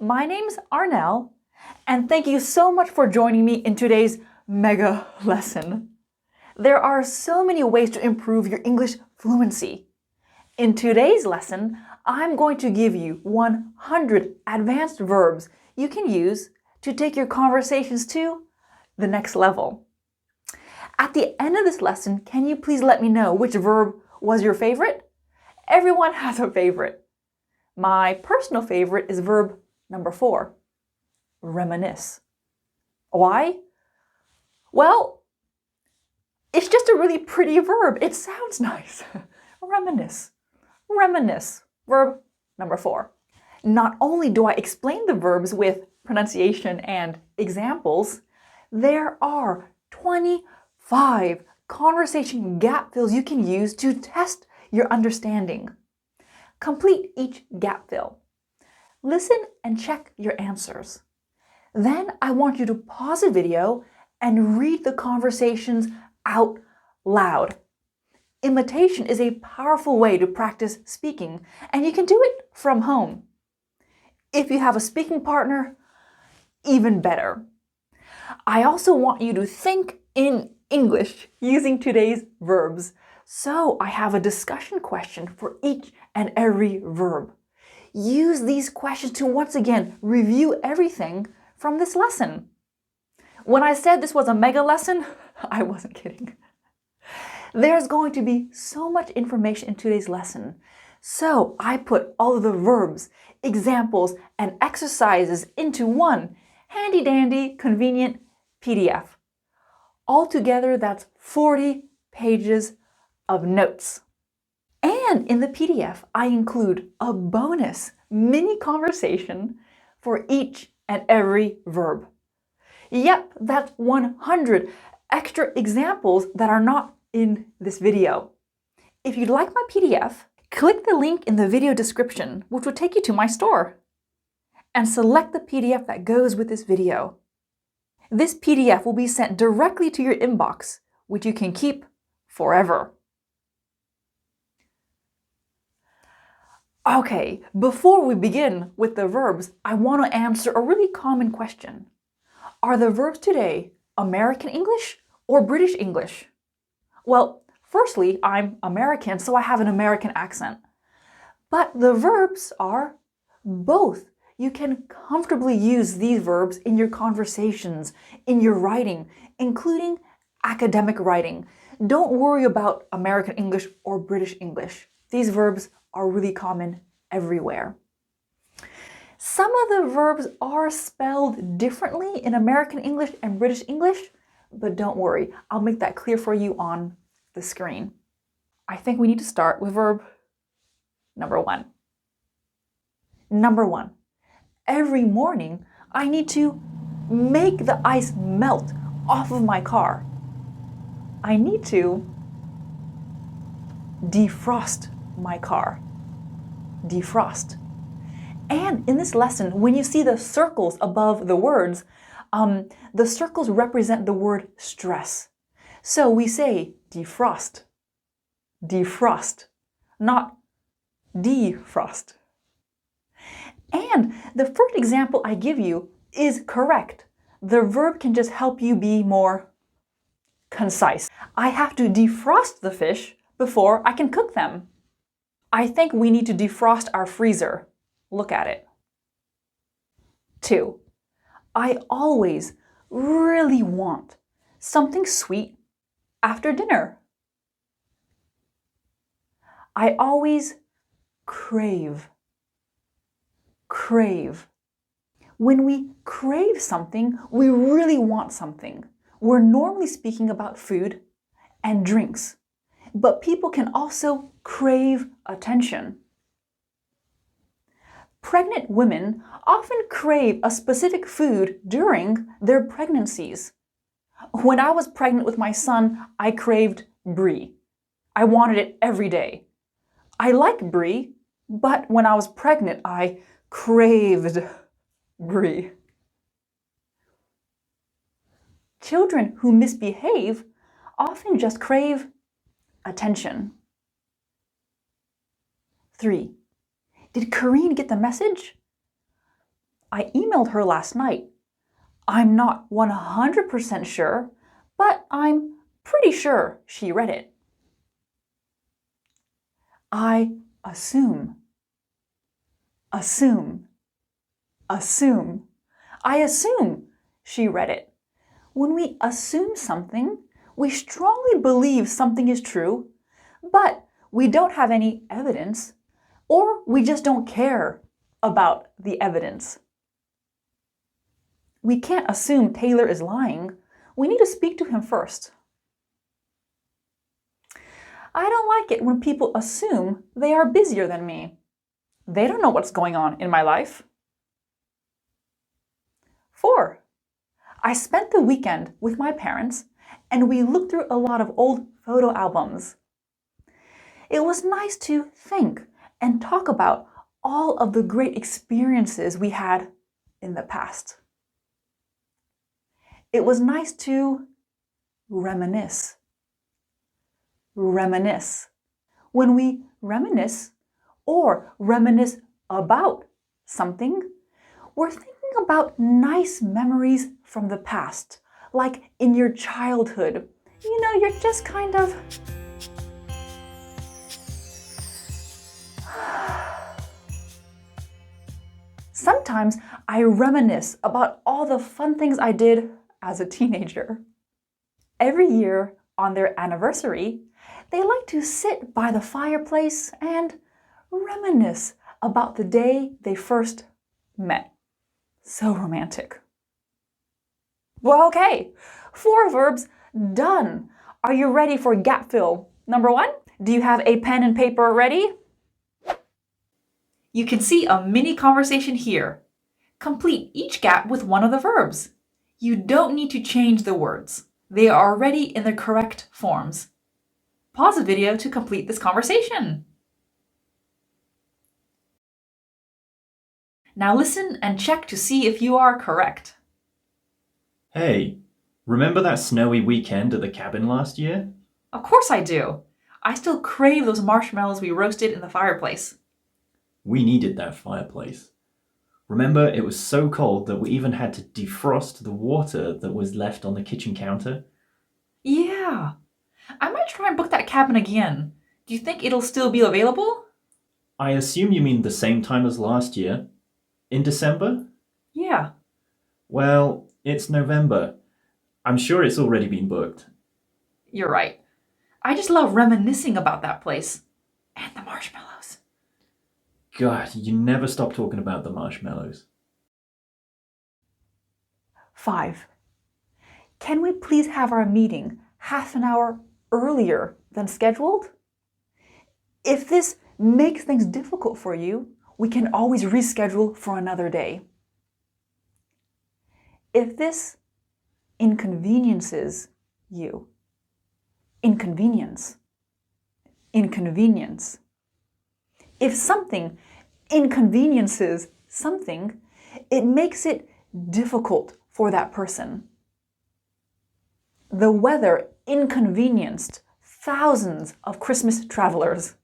My name's Arnell, and thank you so much for joining me in today's mega lesson. There are so many ways to improve your English fluency. In today's lesson, I'm going to give you 100 advanced verbs you can use to take your conversations to the next level. At the end of this lesson, can you please let me know which verb was your favorite? Everyone has a favorite. My personal favorite is verb number 4, reminisce. Why? Well, it's just a really pretty verb. It sounds nice. Reminisce. Reminisce. Verb number 4. Not only do I explain the verbs with pronunciation and examples, there are 25 conversation gap fills you can use to test your understanding. Complete each gap fill. Listen and check your answers. Then I want you to pause the video and read the conversations out loud. Imitation is a powerful way to practice speaking, and you can do it from home. If you have a speaking partner, even better. I also want you to think in English using today's verbs. So I have a discussion question for each and every verb. Use these questions to once again review everything from this lesson. When I said this was a mega lesson, I wasn't kidding. There's going to be so much information in today's lesson. So I put all of the verbs, examples, and exercises into one handy-dandy, convenient PDF. Altogether, that's 40 pages of notes. And in the PDF, I include a bonus mini conversation for each and every verb. Yep, that's 100 extra examples that are not in this video. If you'd like my PDF, click the link in the video description, which will take you to my store, and select the PDF that goes with this video. This PDF will be sent directly to your inbox, which you can keep forever. Okay, before we begin with the verbs, I want to answer a really common question. Are the verbs today American English or British English? Well, firstly, I'm American, so I have an American accent. But the verbs are both. You can comfortably use these verbs in your conversations, in your writing, including academic writing. Don't worry about American English or British English. These verbs are really common everywhere. Some of the verbs are spelled differently in American English and British English, but don't worry, I'll make that clear for you on the screen. I think we need to start with verb number 1. Number 1. Every morning, I need to make the ice melt off of my car. I need to defrost my car. Defrost. And in this lesson, when you see the circles above the words, the circles represent the word stress. So we say defrost, defrost, not defrost. And the first example I give you is correct. The verb can just help you be more concise. I have to defrost the fish before I can cook them. I think we need to defrost our freezer. Look at it. 2. I always really want something sweet after dinner. I always crave. Crave. When we crave something, we really want something. We're normally speaking about food and drinks, but people can also crave attention. Pregnant women often crave a specific food during their pregnancies. When I was pregnant with my son, I craved brie. I wanted it every day. I like brie, but when I was pregnant, I craved brie. Children who misbehave often just crave attention. 3. Did Corinne get the message? I emailed her last night. I'm not 100% sure, but I'm pretty sure she read it. I assume. Assume. Assume. I assume she read it. When we assume something, we strongly believe something is true, but we don't have any evidence, or we just don't care about the evidence. We can't assume Taylor is lying. We need to speak to him first. I don't like it when people assume they are busier than me. They don't know what's going on in my life. 4. I spent the weekend with my parents and we looked through a lot of old photo albums. It was nice to think and talk about all of the great experiences we had in the past. It was nice to reminisce. Reminisce. When we reminisce or reminisce about something, we're thinking about nice memories from the past, like in your childhood. You know, you're just kind of Sometimes I reminisce about all the fun things I did as a teenager. Every year on their anniversary, they like to sit by the fireplace and reminisce about the day they first met. So romantic. Well, okay, 4 verbs done. Are you ready for gap fill? Number 1, do you have a pen and paper ready? You can see a mini conversation here. Complete each gap with one of the verbs. You don't need to change the words. They are already in the correct forms. Pause the video to complete this conversation. Now listen and check to see if you are correct. Hey, remember that snowy weekend at the cabin last year? Of course I do. I still crave those marshmallows we roasted in the fireplace. We needed that fireplace. Remember, it was so cold that we even had to defrost the water that was left on the kitchen counter? Yeah. I might try and book that cabin again. Do you think it'll still be available? I assume you mean the same time as last year? In December? Yeah. Well, it's November. I'm sure it's already been booked. You're right. I just love reminiscing about that place. And the marshmallows. God, you never stop talking about the marshmallows. 5. Can we please have our meeting half an hour earlier than scheduled? If this makes things difficult for you, we can always reschedule for another day. If this inconveniences you, inconvenience. If something inconveniences something, it makes it difficult for that person. The weather inconvenienced thousands of Christmas travelers.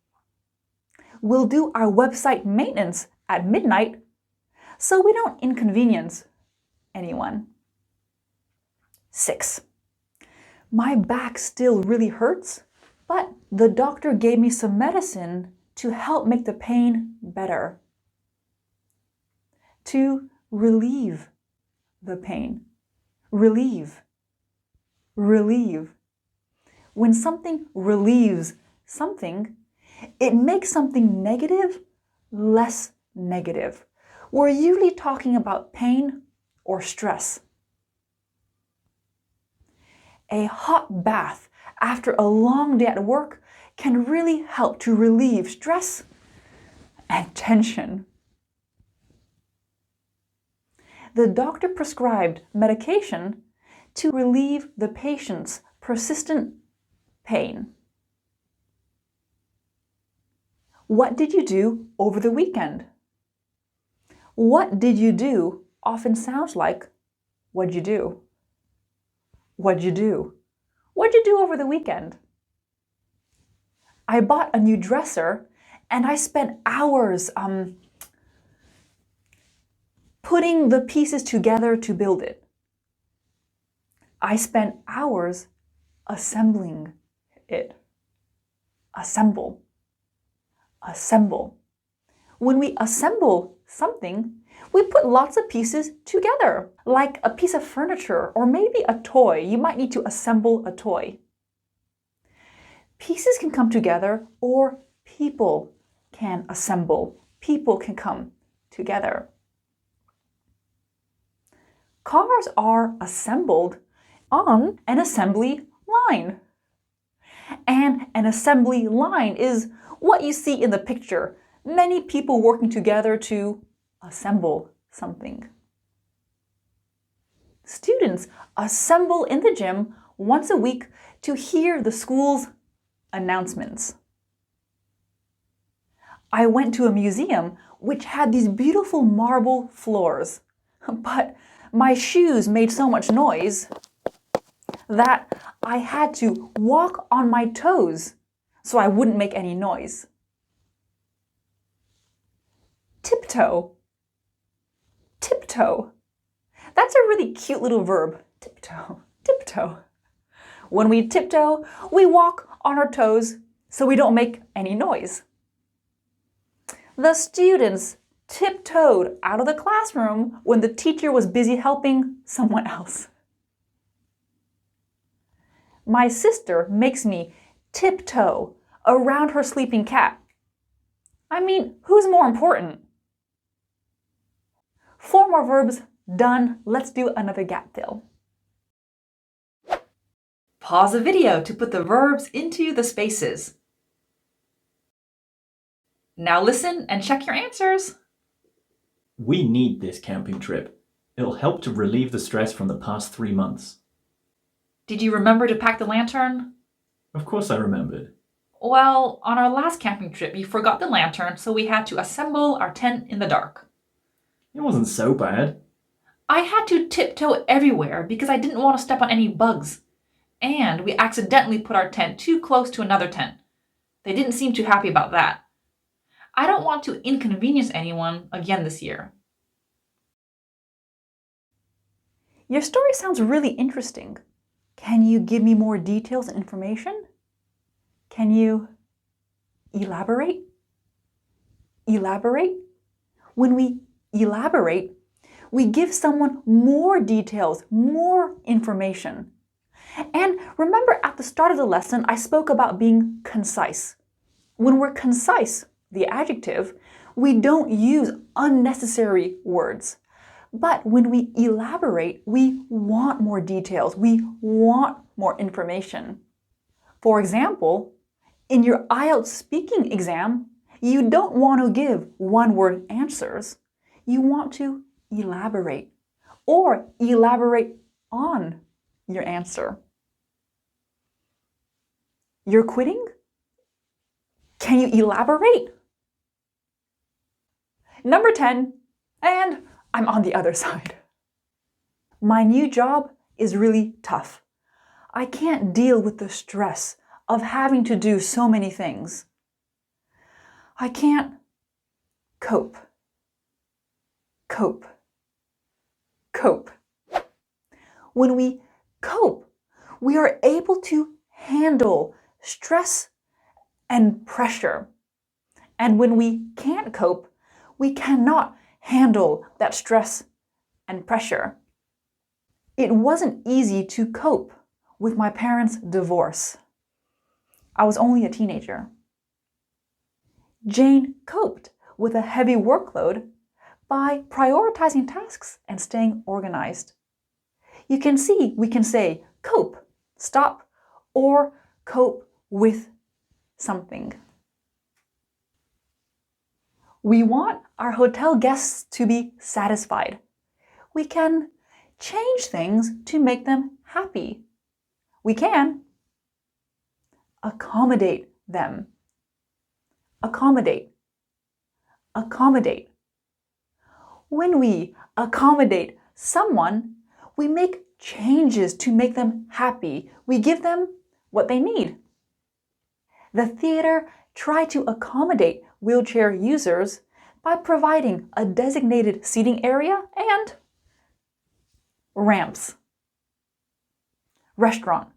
We'll do our website maintenance at midnight so we don't inconvenience anyone. 6. My back still really hurts, but the doctor gave me some medicine to help make the pain better. To relieve the pain. Relieve. When something relieves something, it makes something negative less negative. We're usually talking about pain or stress. A hot bath after a long day at work can really help to relieve stress and tension. The doctor prescribed medication to relieve the patient's persistent pain. What did you do over the weekend? What did you do often sounds like, what'd you do? What'd you do? What'd you do over the weekend? I bought a new dresser and I spent hours putting the pieces together to build it. I spent hours assembling it. Assemble. Assemble. When we assemble something, we put lots of pieces together, like a piece of furniture or maybe a toy. You might need to assemble a toy. Pieces can come together, or people can assemble. People can come together. Cars are assembled on an assembly line. And an assembly line is what you see in the picture. Many people working together to assemble something. Students assemble in the gym once a week to hear the school's announcements. I went to a museum which had these beautiful marble floors, but my shoes made so much noise that I had to walk on my toes so I wouldn't make any noise. Tiptoe. Tiptoe. That's a really cute little verb. Tiptoe. Tiptoe. When we tiptoe, we walk on our toes so we don't make any noise. The students tiptoed out of the classroom when the teacher was busy helping someone else. My sister makes me tiptoe around her sleeping cat. I mean, who's more important? 4 more verbs done. Let's do another gap fill. Pause the video to put the verbs into the spaces. Now listen and check your answers. We need this camping trip. It'll help to relieve the stress from the past 3 months. Did you remember to pack the lantern? Of course I remembered. Well, on our last camping trip, you forgot the lantern, so we had to assemble our tent in the dark. It wasn't so bad. I had to tiptoe everywhere because I didn't want to step on any bugs. And we accidentally put our tent too close to another tent. They didn't seem too happy about that. I don't want to inconvenience anyone again this year. Your story sounds really interesting. Can you give me more details and information? Can you elaborate? Elaborate? When we elaborate, we give someone more details, more information. And remember at the start of the lesson, I spoke about being concise. When we're concise, the adjective, we don't use unnecessary words. But when we elaborate, we want more details. We want more information. For example, in your IELTS speaking exam, you don't want to give one-word answers. You want to elaborate or elaborate on your answer. You're quitting? Can you elaborate? Number 10, and I'm on the other side. My new job is really tough. I can't deal with the stress of having to do so many things. I can't cope. Cope. Cope. When we cope, we are able to handle stress and pressure. And when we can't cope, we cannot handle that stress and pressure. It wasn't easy to cope with my parents' divorce. I was only a teenager. Jane coped with a heavy workload by prioritizing tasks and staying organized. You can see we can say cope, stop, or cope with something. We want our hotel guests to be satisfied. We can change things to make them happy. We can accommodate them. Accommodate. Accommodate. When we accommodate someone, we make changes to make them happy. We give them what they need. The theater tried to accommodate wheelchair users by providing a designated seating area and ramps. Restaurant.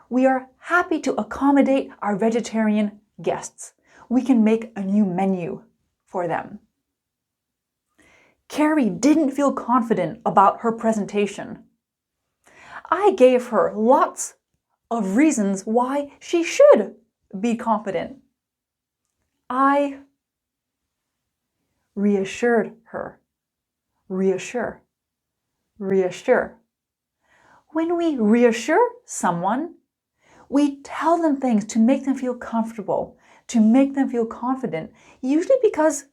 We are happy to accommodate our vegetarian guests. We can make a new menu for them. Carrie didn't feel confident about her presentation. I gave her lots of reasons why she should be confident. I reassured her. Reassure. Reassure. When we reassure someone, we tell them things to make them feel comfortable, to make them feel confident, usually because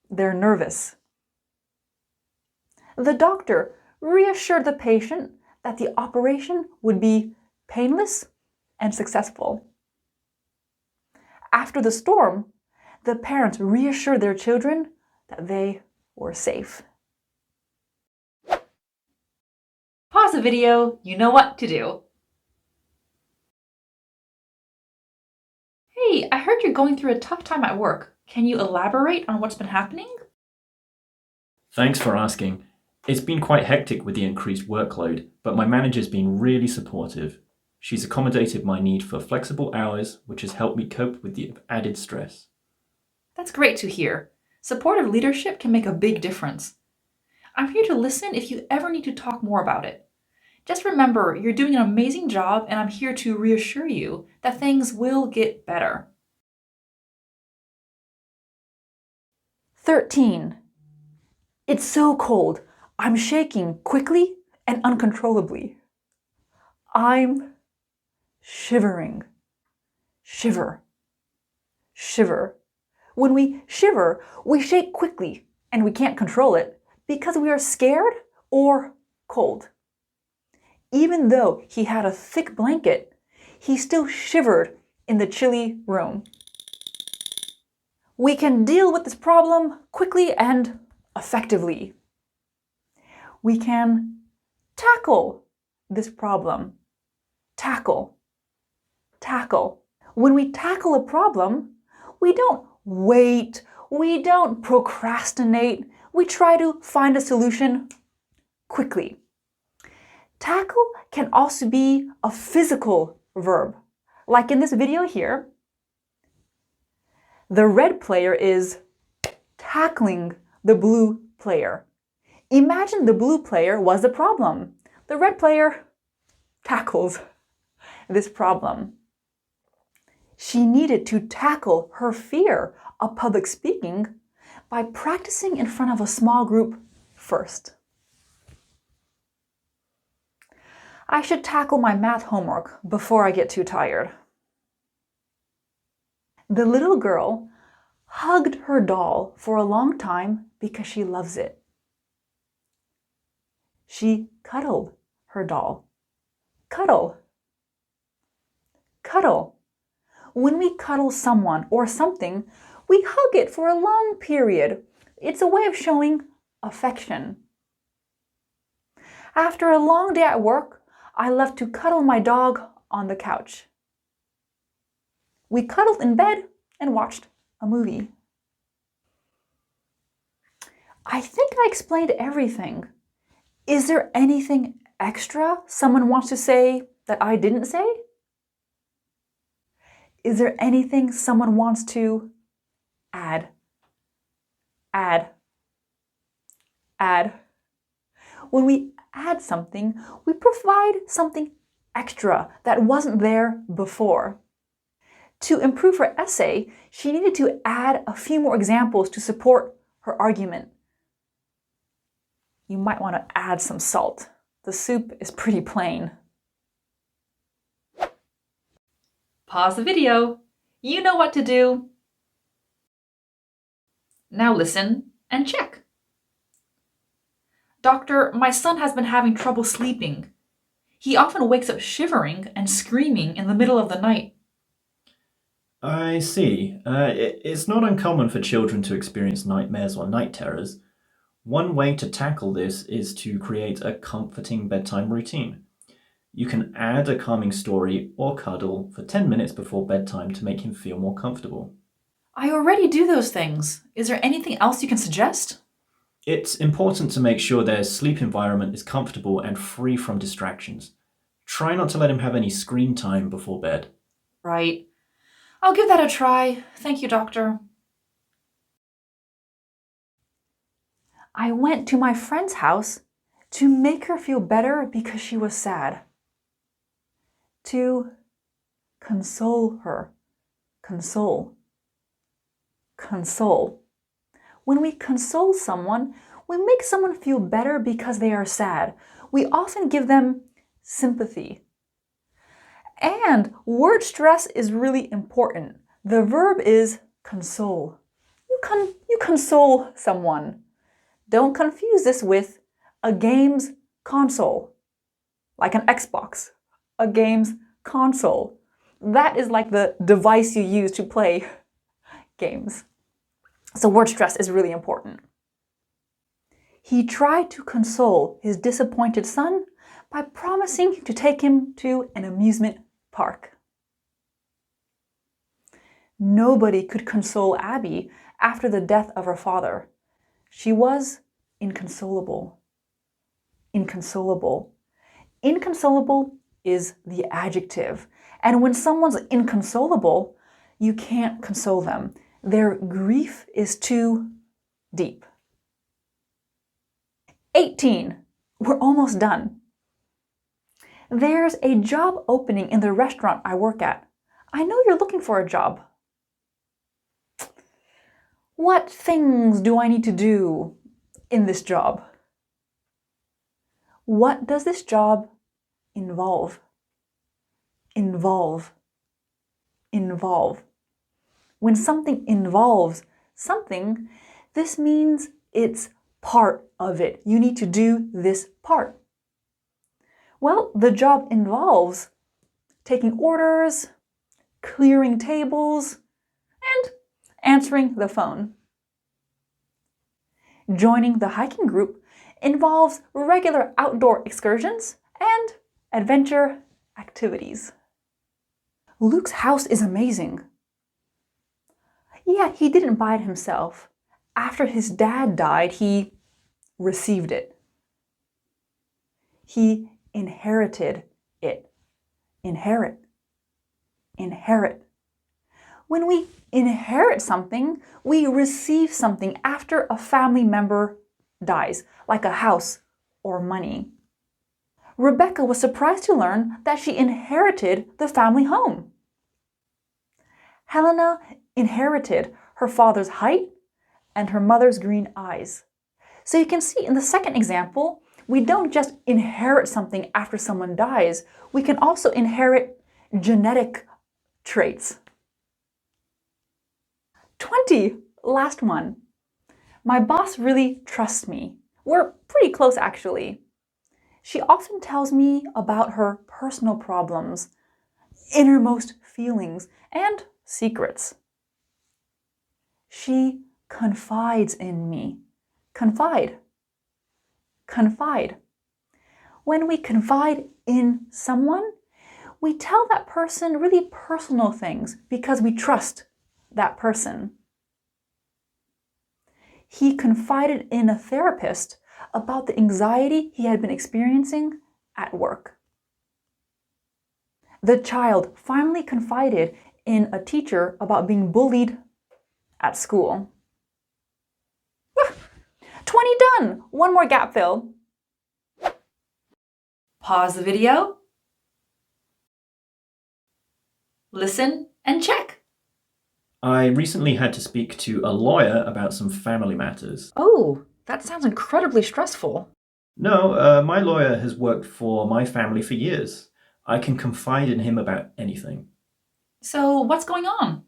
they're nervous. The doctor reassured the patient that the operation would be painless and successful. After the storm, the parents reassured their children that they were safe. Pause the video, you know what to do. Hey, I heard you're going through a tough time at work. Can you elaborate on what's been happening? Thanks for asking. It's been quite hectic with the increased workload, but my manager's been really supportive. She's accommodated my need for flexible hours, which has helped me cope with the added stress. That's great to hear. Supportive leadership can make a big difference. I'm here to listen if you ever need to talk more about it. Just remember, you're doing an amazing job, and I'm here to reassure you that things will get better. 13. It's so cold. I'm shaking quickly and uncontrollably. I'm shivering. Shiver. Shiver. When we shiver, we shake quickly and we can't control it because we are scared or cold. Even though he had a thick blanket, he still shivered in the chilly room. We can deal with this problem quickly and effectively. We can tackle this problem. Tackle. Tackle. When we tackle a problem, we don't wait, we don't procrastinate, we try to find a solution quickly. Tackle can also be a physical verb. Like in this video here, the red player is tackling the blue player. Imagine the blue player was the problem. The red player tackles this problem. She needed to tackle her fear of public speaking by practicing in front of a small group first. I should tackle my math homework before I get too tired. The little girl hugged her doll for a long time because she loves it. She cuddled her doll. Cuddle. Cuddle. When we cuddle someone or something, we hug it for a long period. It's a way of showing affection. After a long day at work, I love to cuddle my dog on the couch. We cuddled in bed and watched a movie. I think I explained everything. Is there anything extra someone wants to say that I didn't say? Is there anything someone wants to add? Add. Add. When we add something, we provide something extra that wasn't there before. To improve her essay, she needed to add a few more examples to support her argument. You might want to add some salt. The soup is pretty plain. Pause the video. You know what to do. Now listen and check. Doctor, my son has been having trouble sleeping. He often wakes up shivering and screaming in the middle of the night. I see. It's not uncommon for children to experience nightmares or night terrors. One way to tackle this is to create a comforting bedtime routine. You can add a calming story or cuddle for 10 minutes before bedtime to make him feel more comfortable. I already do those things. Is there anything else you can suggest? It's important to make sure their sleep environment is comfortable and free from distractions. Try not to let him have any screen time before bed. Right. I'll give that a try. Thank you, doctor. I went to my friend's house to make her feel better because she was sad. To console her. Console. Console. When we console someone, we make someone feel better because they are sad. We often give them sympathy. And word stress is really important. The verb is console. You console someone. Don't confuse this with a game's console, like an Xbox. A game's console. That is like the device you use to play games. So word stress is really important. He tried to console his disappointed son by promising to take him to an amusement park. Nobody could console Abby after the death of her father. She was inconsolable. Inconsolable. Inconsolable is the adjective. And when someone's inconsolable, you can't console them. Their grief is too deep. 18. We're almost done. There's a job opening in the restaurant I work at. I know you're looking for a job. What things do I need to do in this job? What does this job involve? Involve. Involve. When something involves something, this means it's part of it. You need to do this part. Well, the job involves taking orders, clearing tables, and answering the phone. Joining the hiking group involves regular outdoor excursions and adventure activities. Luke's house is amazing. Yeah, he didn't buy it himself. After his dad died, he received it. He inherited it. Inherit. Inherit. When we inherit something, we receive something after a family member dies, like a house or money. Rebecca was surprised to learn that she inherited the family home. Helena inherited her father's height and her mother's green eyes. So you can see in the second example, we don't just inherit something after someone dies, we can also inherit genetic traits. 20, last one. My boss really trusts me. We're pretty close actually. She often tells me about her personal problems, innermost feelings, and secrets. She confides in me. Confide. Confide. When we confide in someone, we tell that person really personal things because we trust that person. He confided in a therapist about the anxiety he had been experiencing at work. The child finally confided in a teacher about being bullied at school. 20 done! One more gap fill. Pause the video. Listen and check. I recently had to speak to a lawyer about some family matters. Oh, that sounds incredibly stressful. No, my lawyer has worked for my family for years. I can confide in him about anything. So, what's going on?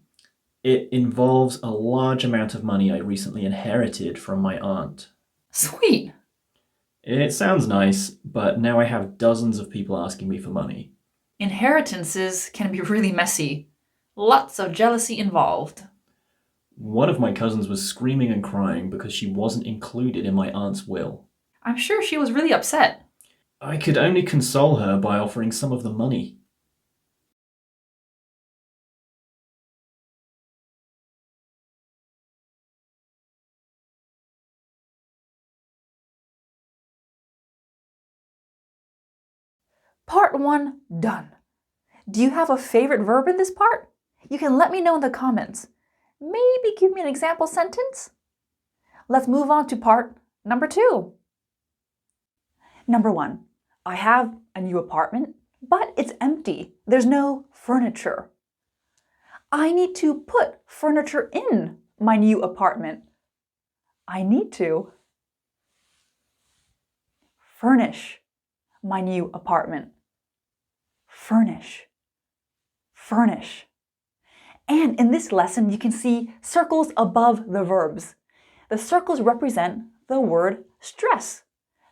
It involves a large amount of money I recently inherited from my aunt. Sweet. It sounds nice, but now I have dozens of people asking me for money. Inheritances can be really messy. Lots of jealousy involved. One of my cousins was screaming and crying because she wasn't included in my aunt's will. I'm sure she was really upset. I could only console her by offering some of the money. Part 1 done. Do you have a favorite verb in this part? You can let me know in the comments. Maybe give me an example sentence? Let's move on to part number 2. Number 1. I have a new apartment, but it's empty. There's no furniture. I need to put furniture in my new apartment. I need to furnish my new apartment. Furnish. Furnish. And in this lesson, you can see circles above the verbs. The circles represent the word stress.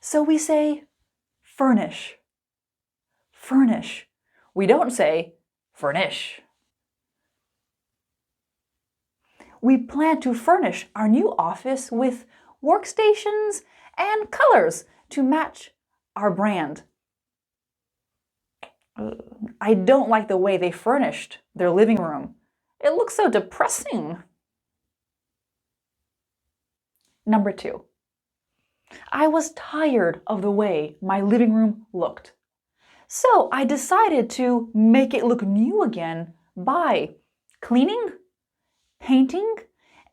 So we say furnish. Furnish. We don't say furnish. We plan to furnish our new office with workstations and colors to match our brand. I don't like the way they furnished their living room. It looks so depressing. Number 2. I was tired of the way my living room looked. So I decided to make it look new again by cleaning, painting,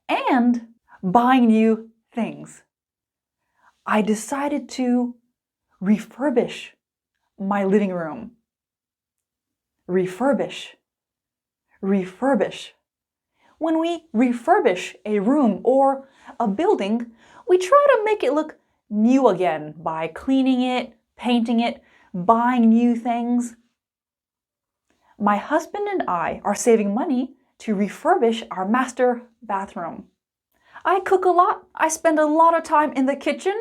and buying new things. I decided to refurbish my living room. Refurbish. Refurbish. When we refurbish a room or a building, we try to make it look new again by cleaning it, painting it, buying new things. My husband and I are saving money to refurbish our master bathroom. I cook a lot. I spend a lot of time in the kitchen.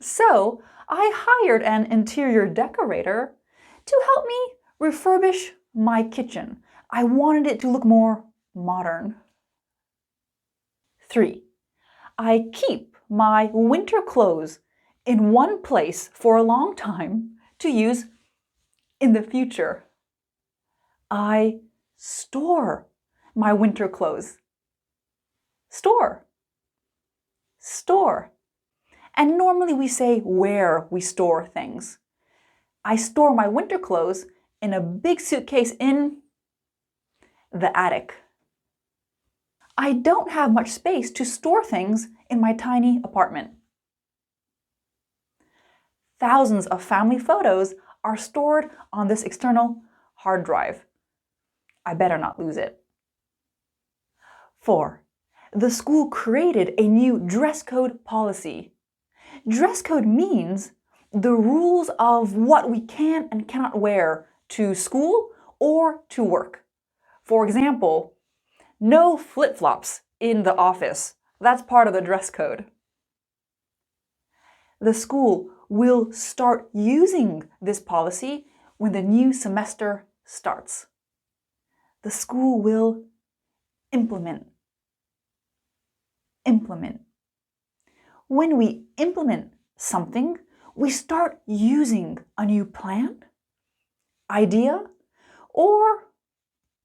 So I hired an interior decorator to help me refurbish my kitchen. I wanted it to look more modern. 3. I keep my winter clothes in one place for a long time to use in the future. I store my winter clothes. Store. Store. And normally we say where we store things. I store my winter clothes in a big suitcase in the attic. I don't have much space to store things in my tiny apartment. Thousands of family photos are stored on this external hard drive. I better not lose it. 4. The school created a new dress code policy. Dress code means the rules of what we can and cannot wear to school or to work. For example, no flip-flops in the office. That's part of the dress code. The school will start using this policy when the new semester starts. The school will implement. Implement. When we implement something, we start using a new plan, idea, or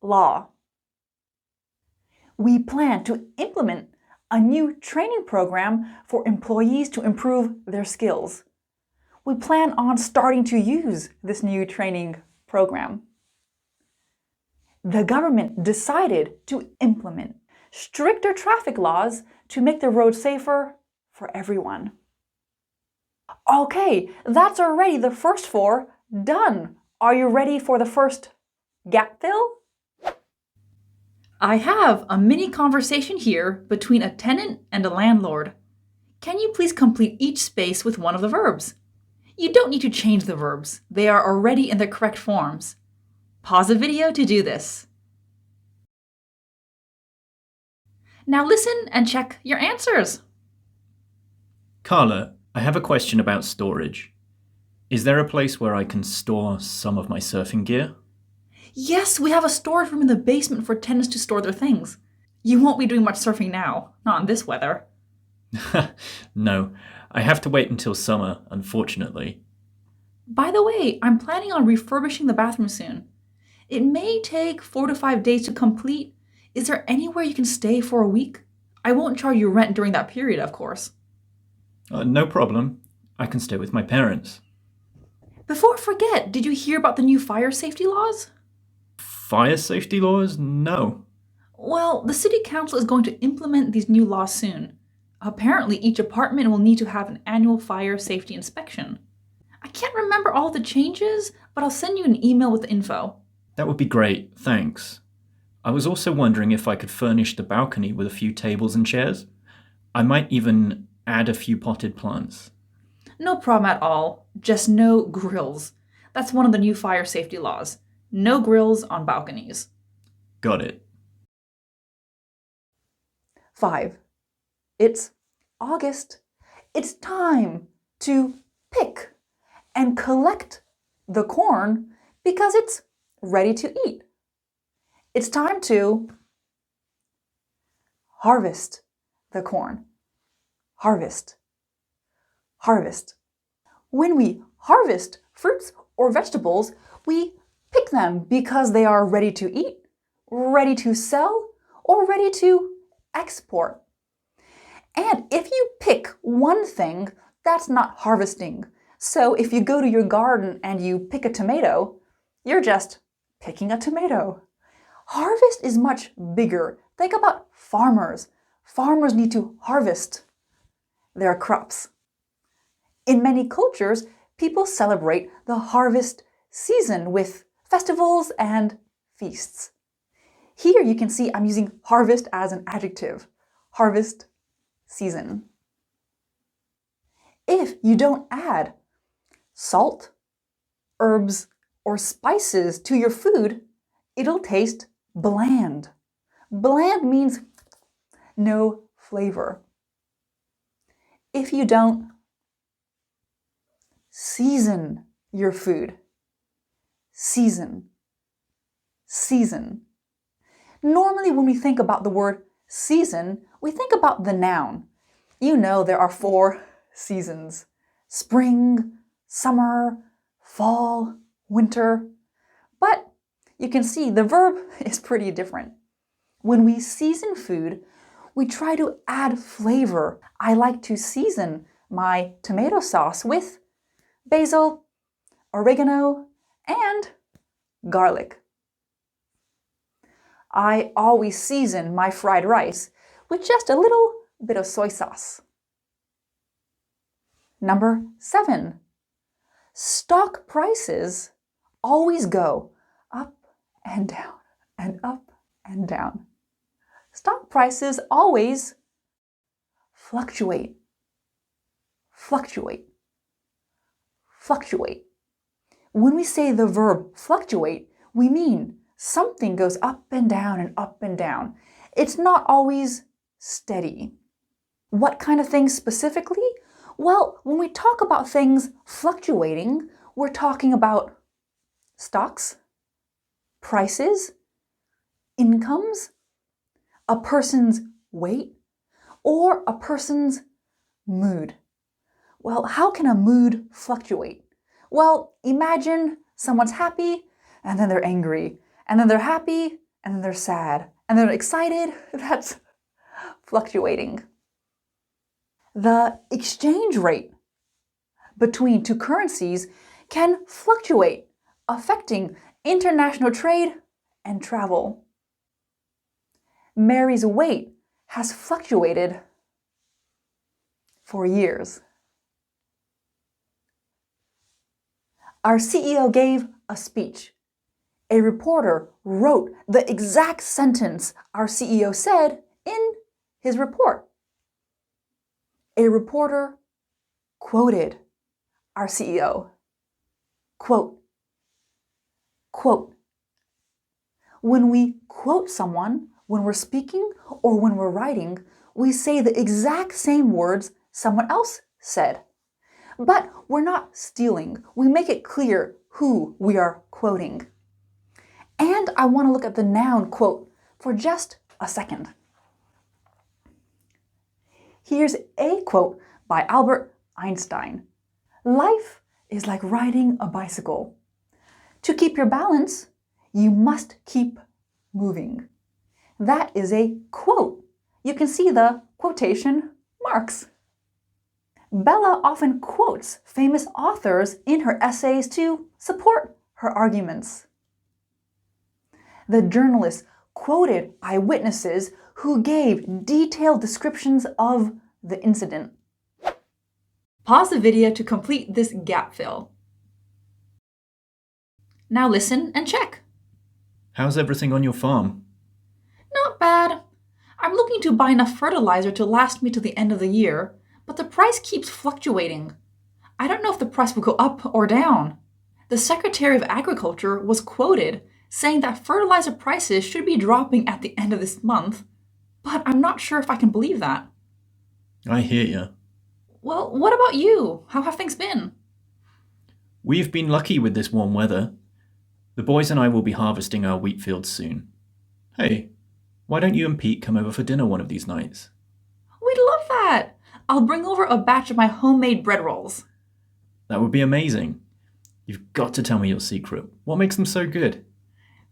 law. We plan to implement a new training program for employees to improve their skills. We plan on starting to use this new training program. The government decided to implement stricter traffic laws to make the road safer for everyone. Okay, that's already the first 4 done. Are you ready for the first gap fill? I have a mini conversation here between a tenant and a landlord. Can you please complete each space with one of the verbs? You don't need to change the verbs. They are already in the correct forms. Pause the video to do this. Now listen and check your answers. Carla, I have a question about storage. Is there a place where I can store some of my surfing gear? Yes, we have a storage room in the basement for tenants to store their things. You won't be doing much surfing now, not in this weather. No, I have to wait until summer, unfortunately. By the way, I'm planning on refurbishing the bathroom soon. It may take 4 to 5 days to complete. Is there anywhere you can stay for a week? I won't charge you rent during that period, of course. No problem. I can stay with my parents. Before I forget, did you hear about the new fire safety laws? Fire safety laws? No. Well, the city council is going to implement these new laws soon. Apparently, each apartment will need to have an annual fire safety inspection. I can't remember all the changes, but I'll send you an email with the info. That would be great, thanks. I was also wondering if I could furnish the balcony with a few tables and chairs. I might even add a few potted plants. No problem at all, just no grills. That's one of the new fire safety laws. No grills on balconies. Got it. 5. It's August. It's time to pick and collect the corn because it's ready to eat. It's time to harvest the corn. Harvest. Harvest. When we harvest fruits or vegetables, we pick them because they are ready to eat, ready to sell, or ready to export. And if you pick one thing, that's not harvesting. So if you go to your garden and you pick a tomato, you're just picking a tomato. Harvest is much bigger. Think about farmers. Farmers need to harvest their crops. In many cultures, people celebrate the harvest season with festivals and feasts. Here you can see I'm using harvest as an adjective. Harvest season. If you don't add salt, herbs, or spices to your food, it'll taste bland. Bland means no flavor. If you don't season your food, season. Normally when we think about the word season, we think about the noun. You know there are 4 seasons: spring, summer, fall, winter. But you can see the verb is pretty different. When we season food, we try to add flavor. I like to season my tomato sauce with basil, oregano, and garlic. I always season my fried rice with just a little bit of soy sauce. Number 7. Stock prices always go up and down and up and down. Stock prices always fluctuate. Fluctuate. Fluctuate. When we say the verb fluctuate, we mean something goes up and down and up and down. It's not always steady. What kind of things specifically? Well, when we talk about things fluctuating, we're talking about stocks, prices, incomes, a person's weight, or a person's mood. Well, how can a mood fluctuate? Well, imagine someone's happy and then they're angry, and then they're happy and then they're sad, and then they're excited. That's fluctuating. The exchange rate between 2 currencies can fluctuate, affecting international trade and travel. Mary's weight has fluctuated for years. Our CEO gave a speech. A reporter wrote the exact sentence our CEO said in his report. A reporter quoted our CEO. Quote. Quote. When we quote someone, when we're speaking or when we're writing, we say the exact same words someone else said. But we're not stealing. We make it clear who we are quoting. And I want to look at the noun quote for just a second. Here's a quote by Albert Einstein. Life is like riding a bicycle. To keep your balance, you must keep moving. That is a quote. You can see the quotation marks. Bella often quotes famous authors in her essays to support her arguments. The journalist quoted eyewitnesses who gave detailed descriptions of the incident. Pause the video to complete this gap fill. Now listen and check. How's everything on your farm? Not bad. I'm looking to buy enough fertilizer to last me till the end of the year, but the price keeps fluctuating. I don't know if the price will go up or down. The Secretary of Agriculture was quoted saying that fertilizer prices should be dropping at the end of this month, but I'm not sure if I can believe that. I hear ya. Well, what about you? How have things been? We've been lucky with this warm weather. The boys and I will be harvesting our wheat fields soon. Hey, why don't you and Pete come over for dinner one of these nights? We'd love that! I'll bring over a batch of my homemade bread rolls. That would be amazing. You've got to tell me your secret. What makes them so good?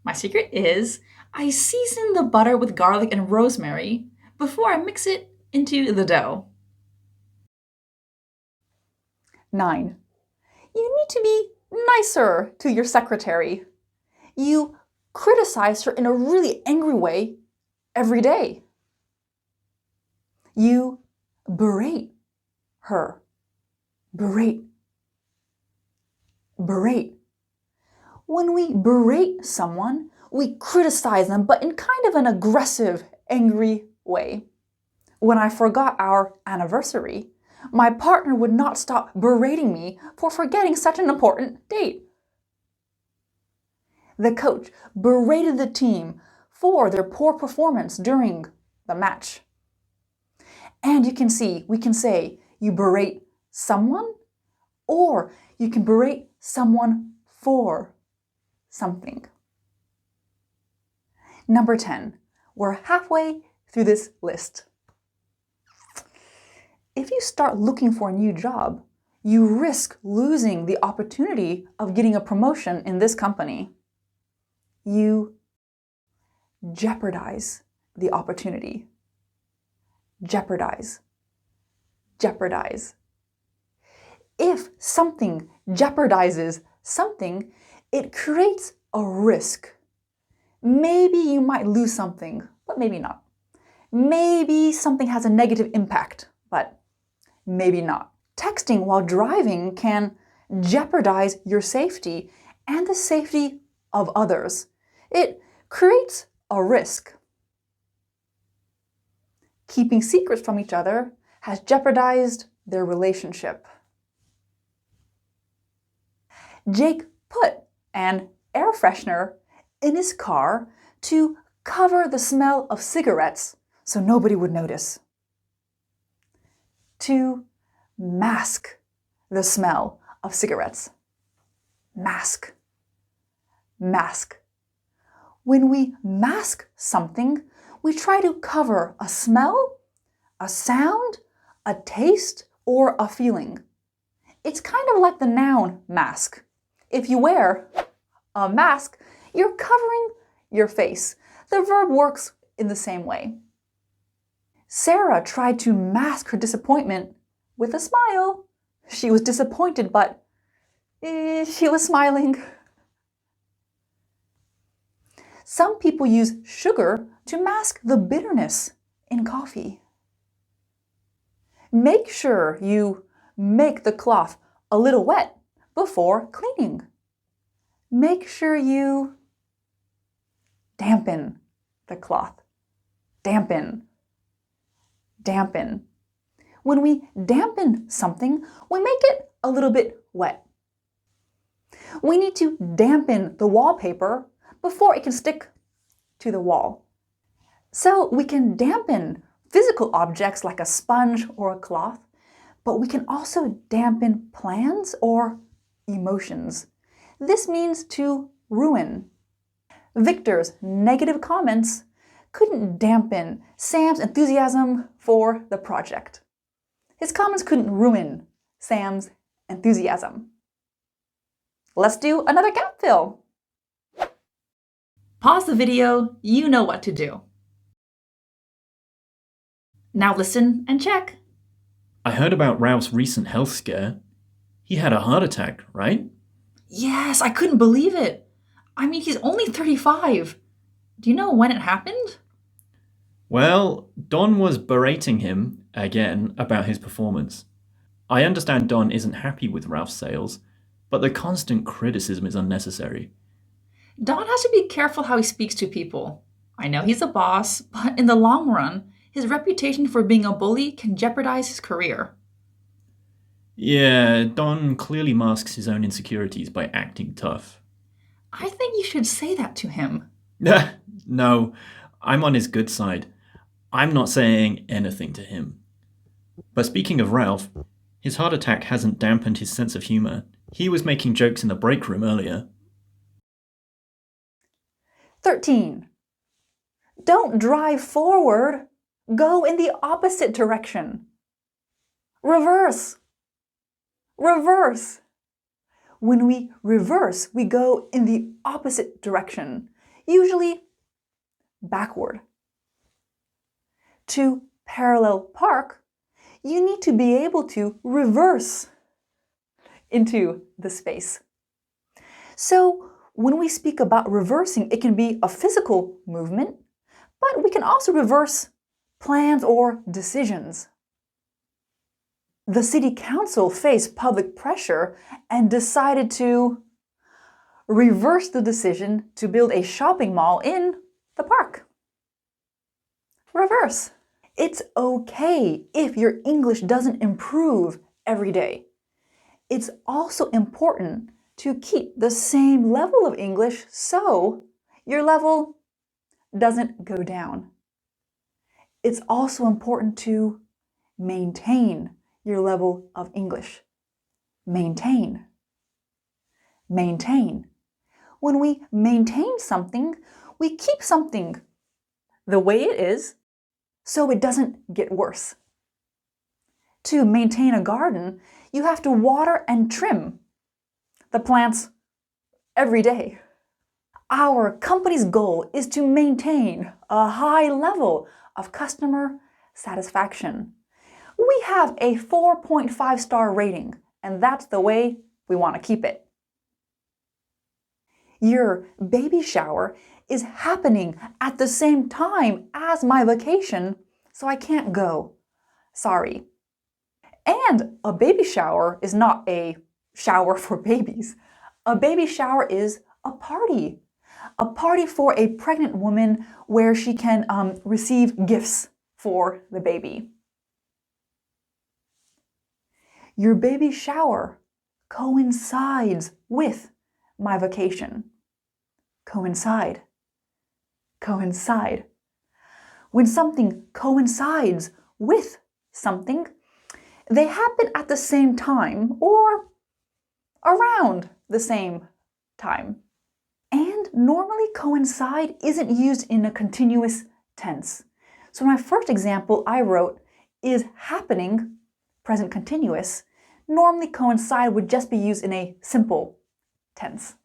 My secret is I season the butter with garlic and rosemary before I mix it into the dough. 9. You need to be nicer to your secretary. You criticize her in a really angry way every day. You berate her. Berate. Berate. When we berate someone, we criticize them, but in kind of an aggressive, angry way. When I forgot our anniversary, my partner would not stop berating me for forgetting such an important date. The coach berated the team for their poor performance during the match. And we can say you berate someone, or you can berate someone for something. Number 10, we're halfway through this list. If you start looking for a new job, you risk losing the opportunity of getting a promotion in this company. You jeopardize the opportunity. Jeopardize. Jeopardize. If something jeopardizes something, it creates a risk. Maybe you might lose something, but maybe not. Maybe something has a negative impact, but maybe not. Texting while driving can jeopardize your safety and the safety of others. It creates a risk. Keeping secrets from each other has jeopardized their relationship. Jake put an air freshener in his car to cover the smell of cigarettes so nobody would notice. To mask the smell of cigarettes. Mask. Mask. When we mask something, we try to cover a smell, a sound, a taste, or a feeling. It's kind of like the noun mask. If you wear a mask, you're covering your face. The verb works in the same way. Sarah tried to mask her disappointment with a smile. She was disappointed, but she was smiling. Some people use sugar to mask the bitterness in coffee. Make sure you make the cloth a little wet before cleaning. Make sure you dampen the cloth. Dampen. Dampen. When we dampen something, we make it a little bit wet. We need to dampen the wallpaper before it can stick to the wall. So we can dampen physical objects like a sponge or a cloth, but we can also dampen plans or emotions. This means to ruin. Victor's negative comments couldn't dampen Sam's enthusiasm for the project. His comments couldn't ruin Sam's enthusiasm. Let's do another gap fill. Pause the video, you know what to do. Now listen and check. I heard about Ralph's recent health scare. He had a heart attack, right? Yes, I couldn't believe it. I mean, he's only 35. Do you know when it happened? Well, Don was berating him, again, about his performance. I understand Don isn't happy with Ralph's sales, but the constant criticism is unnecessary. Don has to be careful how he speaks to people. I know he's a boss, but in the long run, his reputation for being a bully can jeopardize his career. Yeah, Don clearly masks his own insecurities by acting tough. I think you should say that to him. No, I'm on his good side. I'm not saying anything to him. But speaking of Ralph, his heart attack hasn't dampened his sense of humor. He was making jokes in the break room earlier. 13. Don't drive forward. Go in the opposite direction. Reverse. Reverse. When we reverse, we go in the opposite direction, usually backward. To parallel park, you need to be able to reverse into the space. So when we speak about reversing, it can be a physical movement, but we can also reverse plans or decisions. The city council faced public pressure and decided to reverse the decision to build a shopping mall in the park. Reverse. It's okay if your English doesn't improve every day. It's also important to keep the same level of English so your level doesn't go down. It's also important to maintain your level of English. Maintain. Maintain. When we maintain something, we keep something the way it is so it doesn't get worse. To maintain a garden, you have to water and trim the plants every day. Our company's goal is to maintain a high level of customer satisfaction. We have a 4.5-star rating, and that's the way we want to keep it. Your baby shower is happening at the same time as my vacation, so I can't go. Sorry. And a baby shower is not a shower for babies. A baby shower is a party for a pregnant woman where she can receive gifts for the baby. Your baby shower coincides with my vacation. Coincide. Coincide. When something coincides with something, they happen at the same time or around the same time. And normally coincide isn't used in a continuous tense. So my first example I wrote is happening, present continuous. Normally coincide would just be used in a simple tense.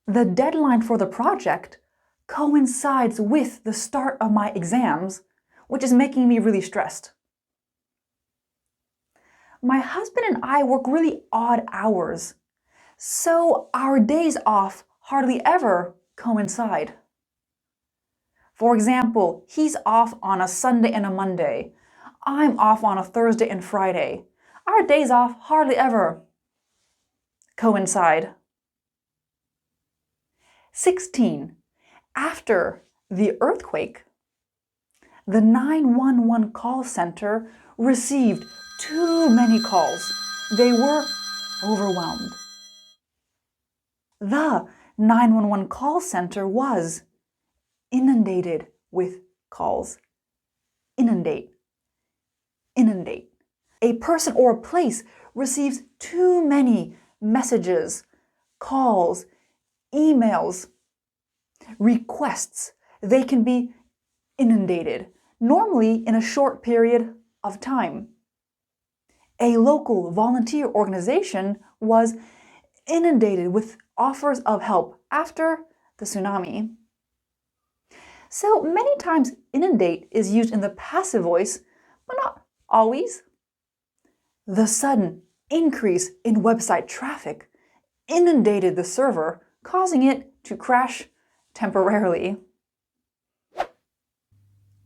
The deadline for the project coincides with the start of my exams, which is making me really stressed. My husband and I work really odd hours, so our days off hardly ever coincide. For example, he's off on a Sunday and a Monday. I'm off on a Thursday and Friday. Our days off hardly ever coincide. 16. After the earthquake, the 911 call center received too many calls. They were overwhelmed. The 911 call center was inundated with calls. Inundate. Inundate. A person or a place receives too many messages, calls, emails, requests. They can be inundated, normally in a short period of time. A local volunteer organization was inundated with offers of help after the tsunami. So many times inundate is used in the passive voice, but not always. The sudden increase in website traffic inundated the server, causing it to crash temporarily.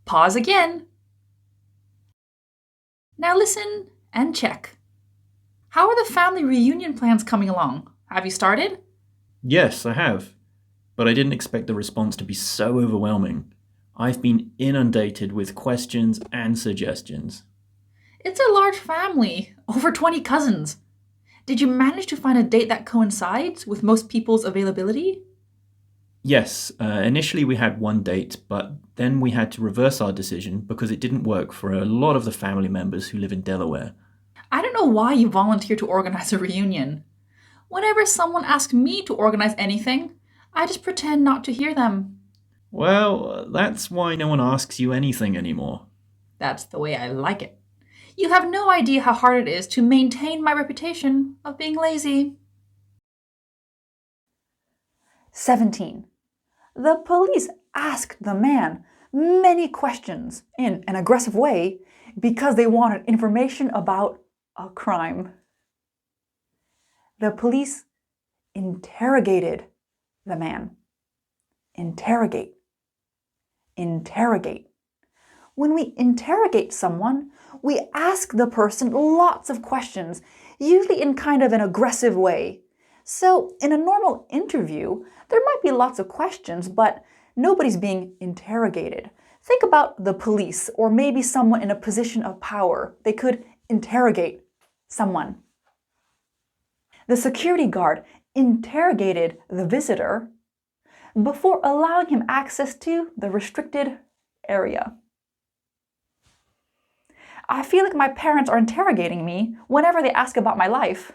Pause again. Now listen and check. How are the family reunion plans coming along? Have you started? Yes, I have. But I didn't expect the response to be so overwhelming. I've been inundated with questions and suggestions. It's a large family, over 20 cousins. Did you manage to find a date that coincides with most people's availability? Yes, initially we had one date, but then we had to reverse our decision because it didn't work for a lot of the family members who live in Delaware. I don't know why you volunteered to organize a reunion. Whenever someone asks me to organize anything, I just pretend not to hear them. Well, that's why no one asks you anything anymore. That's the way I like it. You have no idea how hard it is to maintain my reputation of being lazy. 17. The police asked the man many questions in an aggressive way because they wanted information about a crime. The police interrogated the man. Interrogate. Interrogate. When we interrogate someone, we ask the person lots of questions, usually in kind of an aggressive way. So, in a normal interview, there might be lots of questions, but nobody's being interrogated. Think about the police, or maybe someone in a position of power. They could interrogate someone. The security guard interrogated the visitor before allowing him access to the restricted area. I feel like my parents are interrogating me whenever they ask about my life.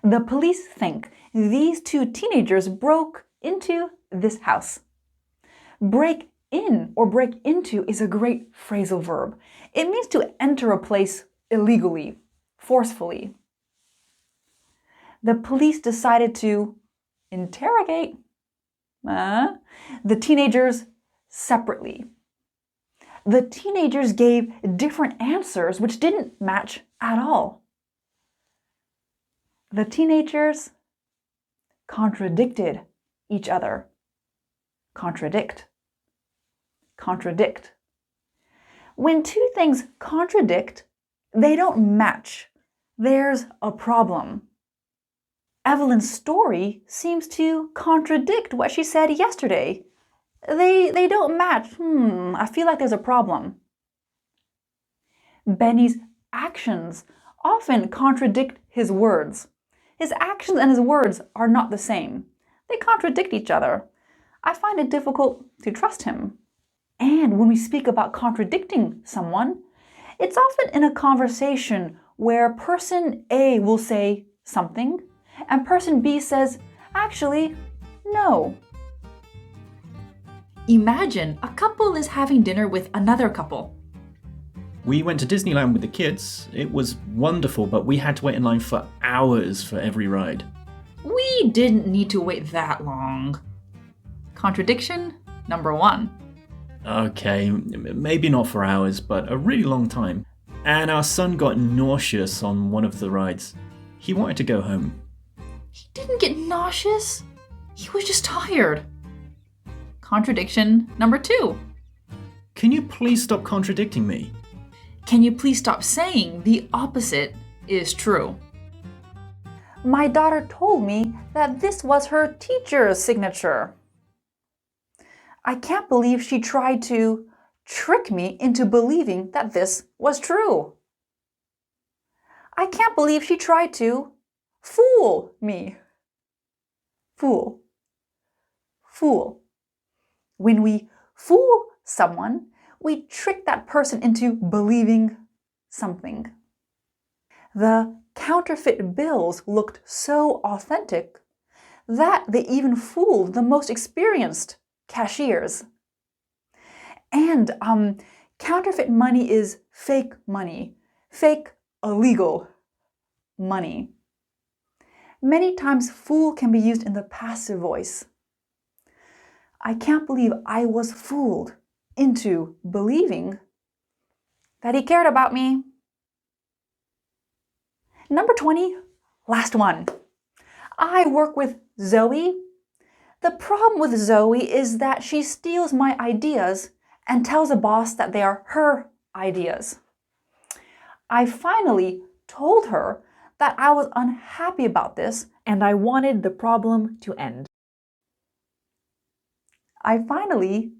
The police think these two teenagers broke into this house. Break in or break into is a great phrasal verb. It means to enter a place illegally, forcefully. The police decided to interrogate the teenagers separately. The teenagers gave different answers which didn't match at all. The teenagers contradicted each other. Contradict. Contradict. When two things contradict, they don't match. There's a problem. Evelyn's story seems to contradict what she said yesterday. They don't match. I feel like there's a problem. Benny's actions often contradict his words. His actions and his words are not the same. They contradict each other. I find it difficult to trust him. And when we speak about contradicting someone, it's often in a conversation where person A will say something and person B says, actually, no. Imagine a couple is having dinner with another couple. We went to Disneyland with the kids. It was wonderful, but we had to wait in line for hours for every ride. We didn't need to wait that long. Contradiction number 1. Okay, maybe not for hours, but a really long time. And our son got nauseous on one of the rides. He wanted to go home. He didn't get nauseous. He was just tired. Contradiction number 2. Can you please stop contradicting me? Can you please stop saying the opposite is true? My daughter told me that this was her teacher's signature. I can't believe she tried to trick me into believing that this was true. I can't believe she tried to fool me. Fool. Fool. When we fool someone, we trick that person into believing something. The counterfeit bills looked so authentic that they even fooled the most experienced cashiers. And counterfeit money is fake money, fake illegal money. Many times fool can be used in the passive voice. I can't believe I was fooled into believing that he cared about me. Number 20, last one. I work with Zoe. The problem with Zoe is that she steals my ideas and tells the boss that they are her ideas. I finally told her that I was unhappy about this and I wanted the problem to end. I finally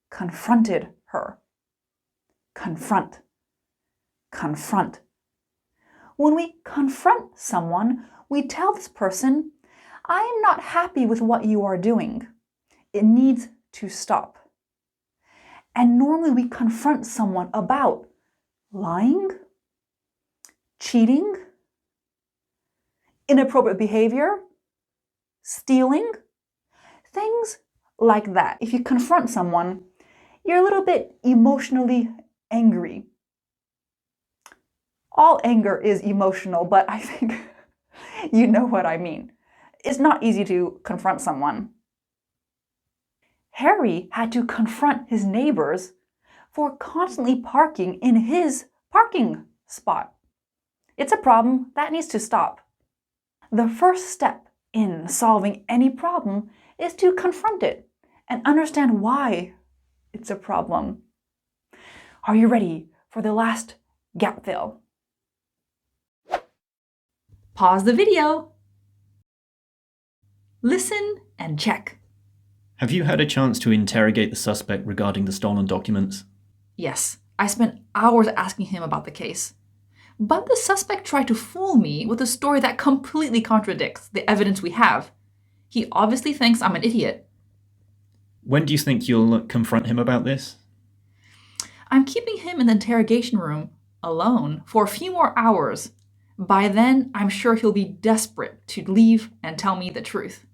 confronted her. Confront. Confront. When we confront someone, we tell this person, I am not happy with what you are doing. It needs to stop. And normally we confront someone about lying, cheating, inappropriate behavior, stealing, things like that. If you confront someone, you're a little bit emotionally angry. All anger is emotional, but I think you know what I mean. It's not easy to confront someone. Harry had to confront his neighbors for constantly parking in his parking spot. It's a problem that needs to stop. The first step in solving any problem is to confront it and understand why it's a problem. Are you ready for the last gap fill? Pause the video. Listen and check. Have you had a chance to interrogate the suspect regarding the stolen documents? Yes, I spent hours asking him about the case. But the suspect tried to fool me with a story that completely contradicts the evidence we have. He obviously thinks I'm an idiot. When do you think you'll confront him about this? I'm keeping him in the interrogation room alone for a few more hours. By then, I'm sure he'll be desperate to leave and tell me the truth.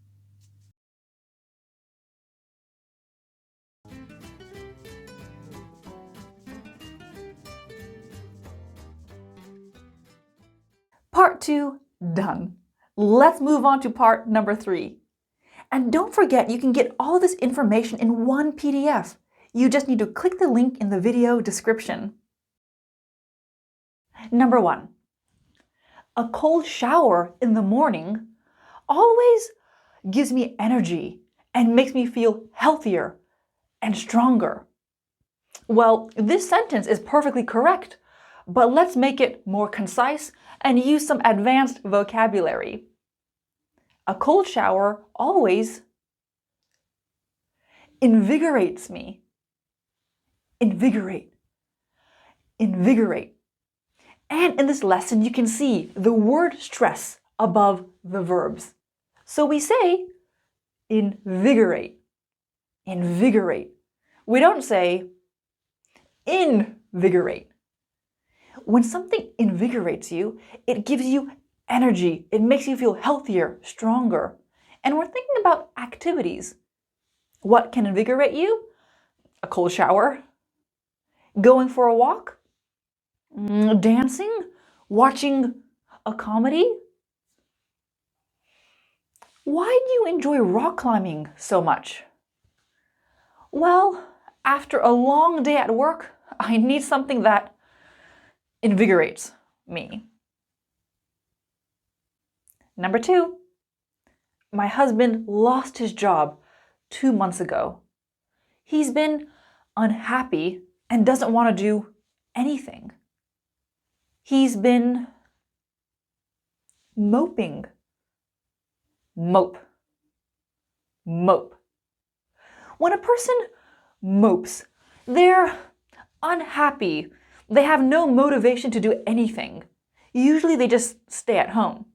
Part 2 done. Let's move on to part number 3. And don't forget, you can get all this information in one PDF. You just need to click the link in the video description. Number 1. A cold shower in the morning always gives me energy and makes me feel healthier and stronger. Well, this sentence is perfectly correct, but let's make it more concise and use some advanced vocabulary. A cold shower always invigorates me. Invigorate. Invigorate. And in this lesson, you can see the word stress above the verbs. So we say invigorate. Invigorate. We don't say invigorate. When something invigorates you, it gives you energy. It makes you feel healthier, stronger. And we're thinking about activities. What can invigorate you? A cold shower, going for a walk, dancing, watching a comedy. Why do you enjoy rock climbing so much? Well, after a long day at work, I need something that invigorates me. Number 2, my husband lost his job 2 months ago. He's been unhappy and doesn't want to do anything. He's been moping. Mope. Mope. When a person mopes, they're unhappy. They have no motivation to do anything. Usually they just stay at home.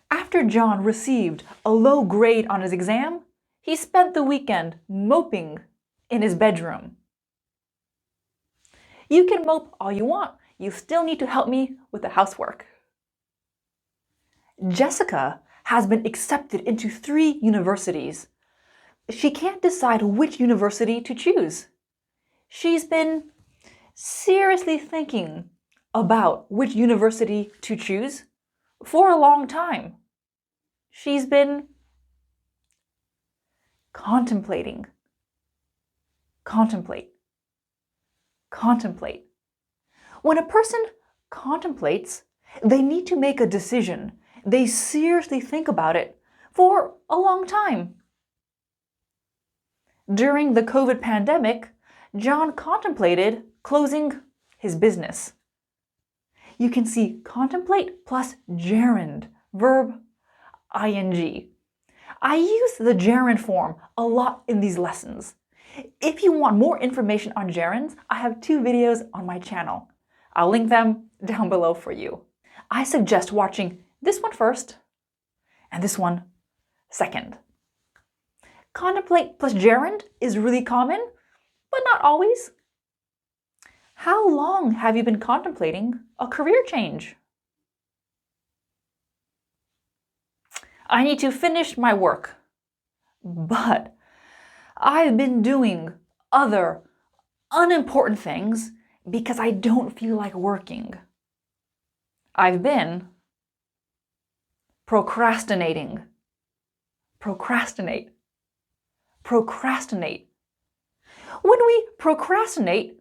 After John received a low grade on his exam, he spent the weekend moping in his bedroom. You can mope all you want. You still need to help me with the housework. Jessica has been accepted into 3 universities. She can't decide which university to choose. She's been seriously thinking about which university to choose for a long time. She's been contemplating. Contemplate. Contemplate. When a person contemplates, They need to make a decision. They seriously think about it for a long time. During the COVID pandemic, John contemplated closing his business. You can see contemplate plus gerund, verb ing. I use the gerund form a lot in these lessons. If you want more information on gerunds, I have 2 videos on my channel. I'll link them down below for you. I suggest watching this one first and this one second. Contemplate plus gerund is really common, but not always. How long have you been contemplating a career change? I need to finish my work, but I've been doing other unimportant things because I don't feel like working. I've been procrastinating. Procrastinate. Procrastinate. When we procrastinate,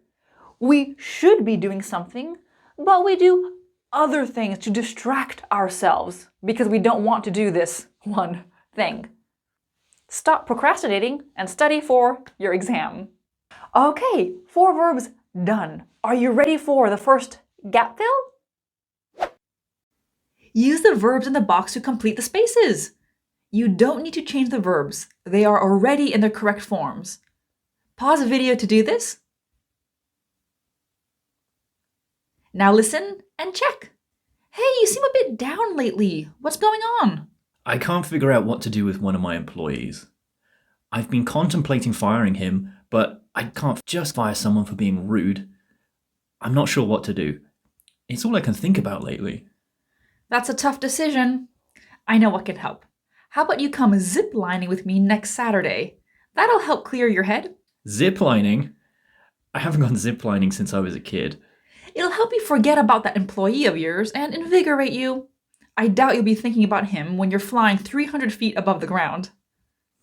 we should be doing something, but we do other things to distract ourselves because we don't want to do this one thing. Stop procrastinating and study for your exam. Okay, 4 verbs done. Are you ready for the first gap fill? Use the verbs in the box to complete the spaces. You don't need to change the verbs. They are already in their correct forms. Pause the video to do this. Now listen and check. Hey, you seem a bit down lately. What's going on? I can't figure out what to do with one of my employees. I've been contemplating firing him, but I can't just fire someone for being rude. I'm not sure what to do. It's all I can think about lately. That's a tough decision. I know what can help. How about you come zip-lining with me next Saturday? That'll help clear your head. Zip-lining? I haven't gone zip-lining since I was a kid. It'll help you forget about that employee of yours and invigorate you. I doubt you'll be thinking about him when you're flying 300 feet above the ground.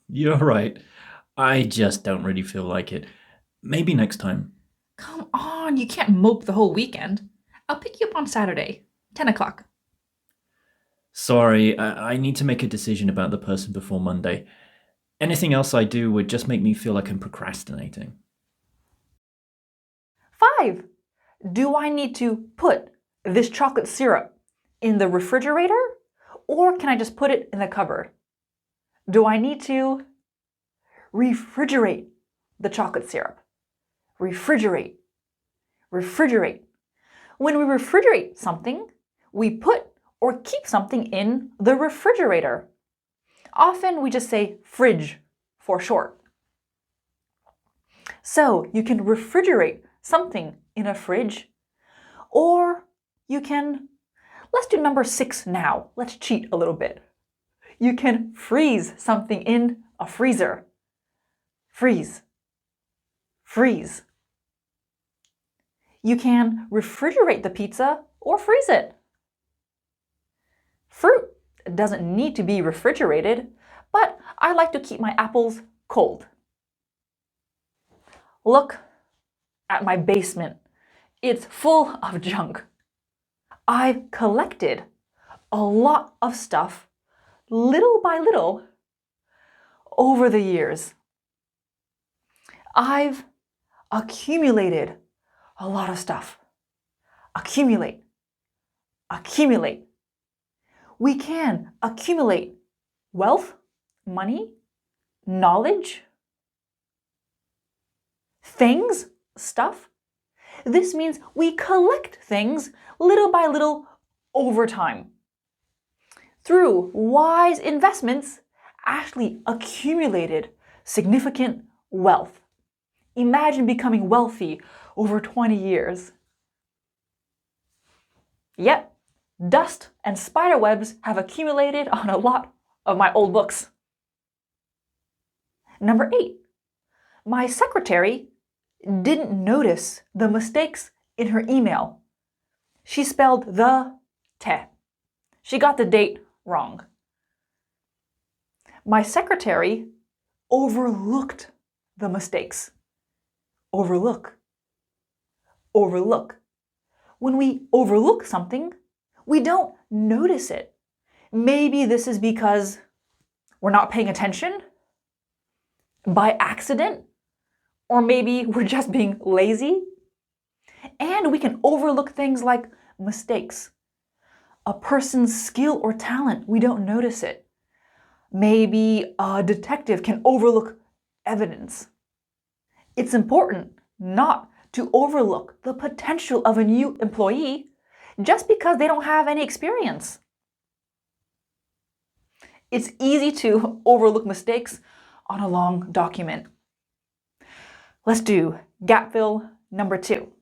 You're right. I just don't really feel like it. Maybe next time. Come on, you can't mope the whole weekend. I'll pick you up on Saturday, 10 o'clock. Sorry, I need to make a decision about the person before Monday. Anything else I do would just make me feel like I'm procrastinating. 5. Do I need to put this chocolate syrup in the refrigerator, or can I just put it in the cupboard? Do I need to refrigerate the chocolate syrup? Refrigerate. Refrigerate. When we refrigerate something, we put or keep something in the refrigerator. Often we just say fridge for short. So you can refrigerate something in a fridge, or you can, let's do number 6 now. Let's cheat a little bit. You can freeze something in a freezer. Freeze. Freeze. You can refrigerate the pizza or freeze it. Fruit doesn't need to be refrigerated, but I like to keep my apples cold. Look at my basement. It's full of junk. I've collected a lot of stuff, little by little, over the years. I've accumulated a lot of stuff. Accumulate. Accumulate. We can accumulate wealth, money, knowledge, things, stuff. This means we collect things little by little over time. Through wise investments, Ashley accumulated significant wealth. Imagine becoming wealthy over 20 years. Yep, dust and spider webs have accumulated on a lot of my old books. Number 8, my secretary didn't notice the mistakes in her email. She spelled the te. She got the date wrong. My secretary overlooked the mistakes. Overlook. Overlook. When we overlook something, We don't notice it. Maybe this is because we're not paying attention by accident, or maybe we're just being lazy. And we can overlook things like mistakes. A person's skill or talent, we don't notice it. Maybe a detective can overlook evidence. It's important not to overlook the potential of a new employee just because they don't have any experience. It's easy to overlook mistakes on a long document. Let's do gap fill number 2.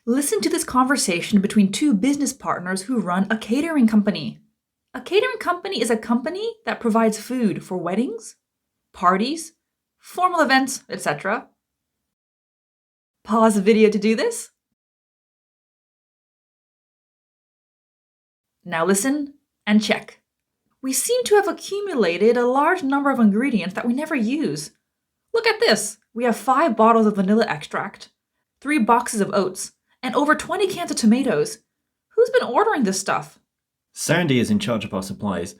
Listen to this conversation between two business partners who run a catering company. A catering company is a company that provides food for weddings, parties, formal events, etc. Pause the video to do this. Now listen and check. We seem to have accumulated a large number of ingredients that we never use. Look at this. We have 5 bottles of vanilla extract, 3 boxes of oats, and over 20 cans of tomatoes. Who's been ordering this stuff? Sandy is in charge of our supplies.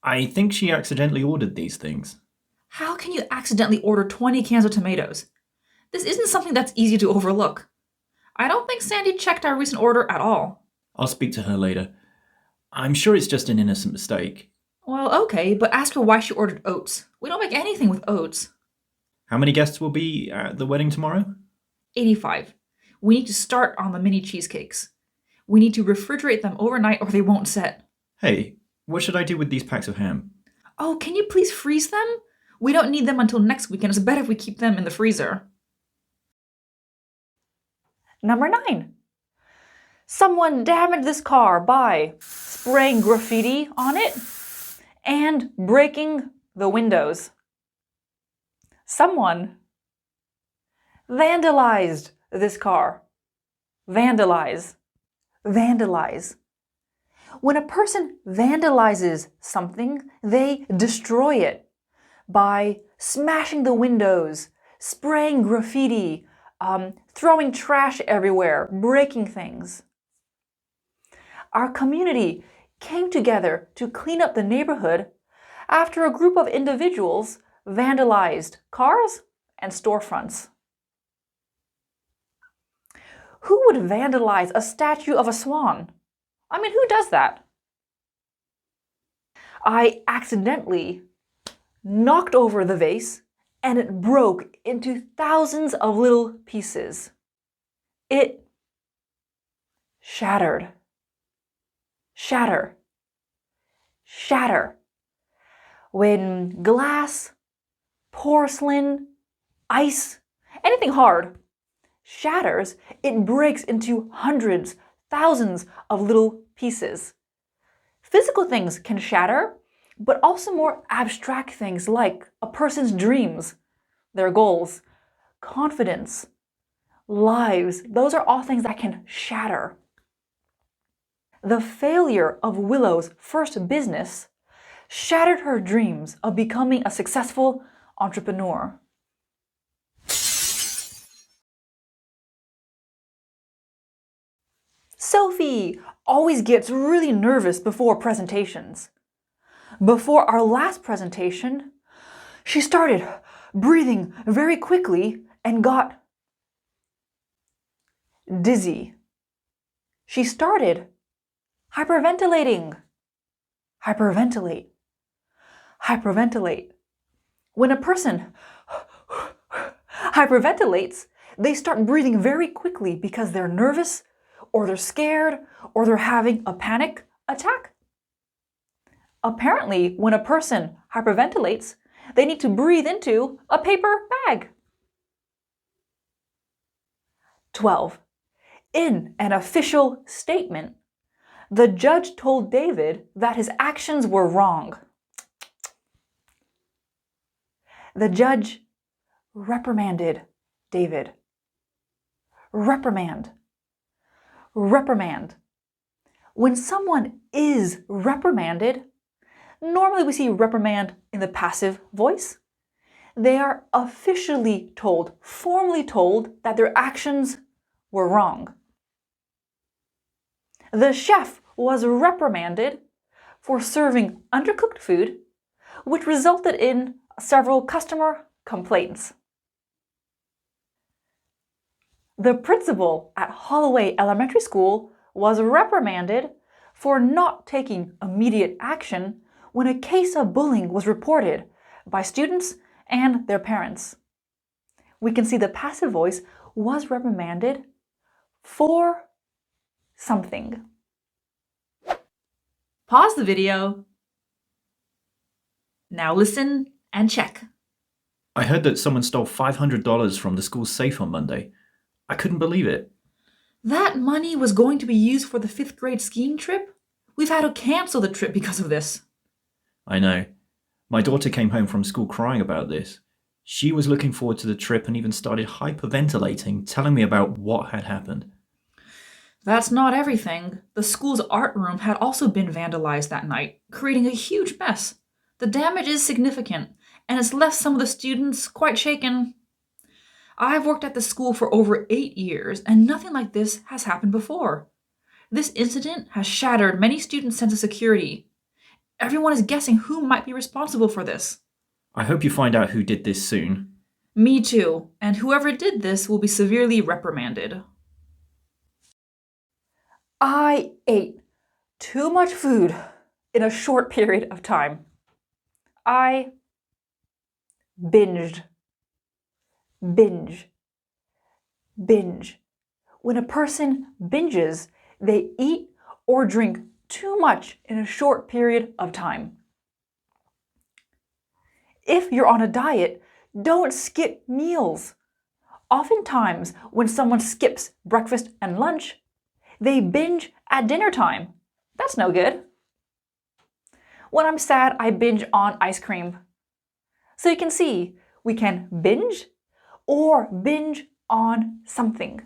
I think she accidentally ordered these things. How can you accidentally order 20 cans of tomatoes? This isn't something that's easy to overlook. I don't think Sandy checked our recent order at all. I'll speak to her later. I'm sure it's just an innocent mistake. Well, okay, but ask her why she ordered oats. We don't make anything with oats. How many guests will be at the wedding tomorrow? 85. We need to start on the mini cheesecakes. We need to refrigerate them overnight or they won't set. Hey, what should I do with these packs of ham? Oh, can you please freeze them? We don't need them until next week, and it's better if we keep them in the freezer. Number 9. Someone damaged this car by spraying graffiti on it and breaking the windows. Someone vandalized this car. Vandalize. Vandalize. When a person vandalizes something, they destroy it by smashing the windows, spraying graffiti, throwing trash everywhere, breaking things. Our community came together to clean up the neighborhood after a group of individuals vandalized cars and storefronts. Who would vandalize a statue of a swan? I mean, who does that? I accidentally knocked over the vase and it broke into thousands of little pieces. It shattered. Shatter. Shatter. When glass, porcelain, ice, anything hard shatters, it breaks into hundreds, thousands of little pieces. Physical things can shatter, but also more abstract things like a person's dreams, their goals, confidence, lives. Those are all things that can shatter. The failure of Willow's first business shattered her dreams of becoming a successful entrepreneur. Sophie always gets really nervous before presentations. Before our last presentation, she started breathing very quickly and got dizzy. She started hyperventilating. Hyperventilate. Hyperventilate. When a person hyperventilates, they start breathing very quickly because they're nervous, or they're scared, or they're having a panic attack. Apparently, when a person hyperventilates, they need to breathe into a paper bag. 12. In an official statement, the judge told David that his actions were wrong. The judge reprimanded David. Reprimand. Reprimand. When someone is reprimanded, normally we see reprimand in the passive voice. They are officially told, formally told, that their actions were wrong. The chef was reprimanded for serving undercooked food, which resulted in several customer complaints. The principal at Holloway Elementary School was reprimanded for not taking immediate action when a case of bullying was reported by students and their parents. We can see the passive voice was reprimanded for something. Pause the video. Now listen and check. I heard that someone stole $500 from the school's safe on Monday. I couldn't believe it. That money was going to be used for the 5th grade skiing trip? We've had to cancel the trip because of this. I know. My daughter came home from school crying about this. She was looking forward to the trip and even started hyperventilating, telling me about what had happened. That's not everything. The school's art room had also been vandalized that night, creating a huge mess. The damage is significant, and it's left some of the students quite shaken. I've worked at the school for over 8 years, and nothing like this has happened before. This incident has shattered many students' sense of security. Everyone is guessing who might be responsible for this. I hope you find out who did this soon. Me too, and whoever did this will be severely reprimanded. I ate too much food in a short period of time. I binged. Binge. Binge. When a person binges, they eat or drink too much in a short period of time. If you're on a diet, don't skip meals. Oftentimes, when someone skips breakfast and lunch, they binge at dinner time. That's no good. When I'm sad, I binge on ice cream. So you can see, we can binge or binge on something.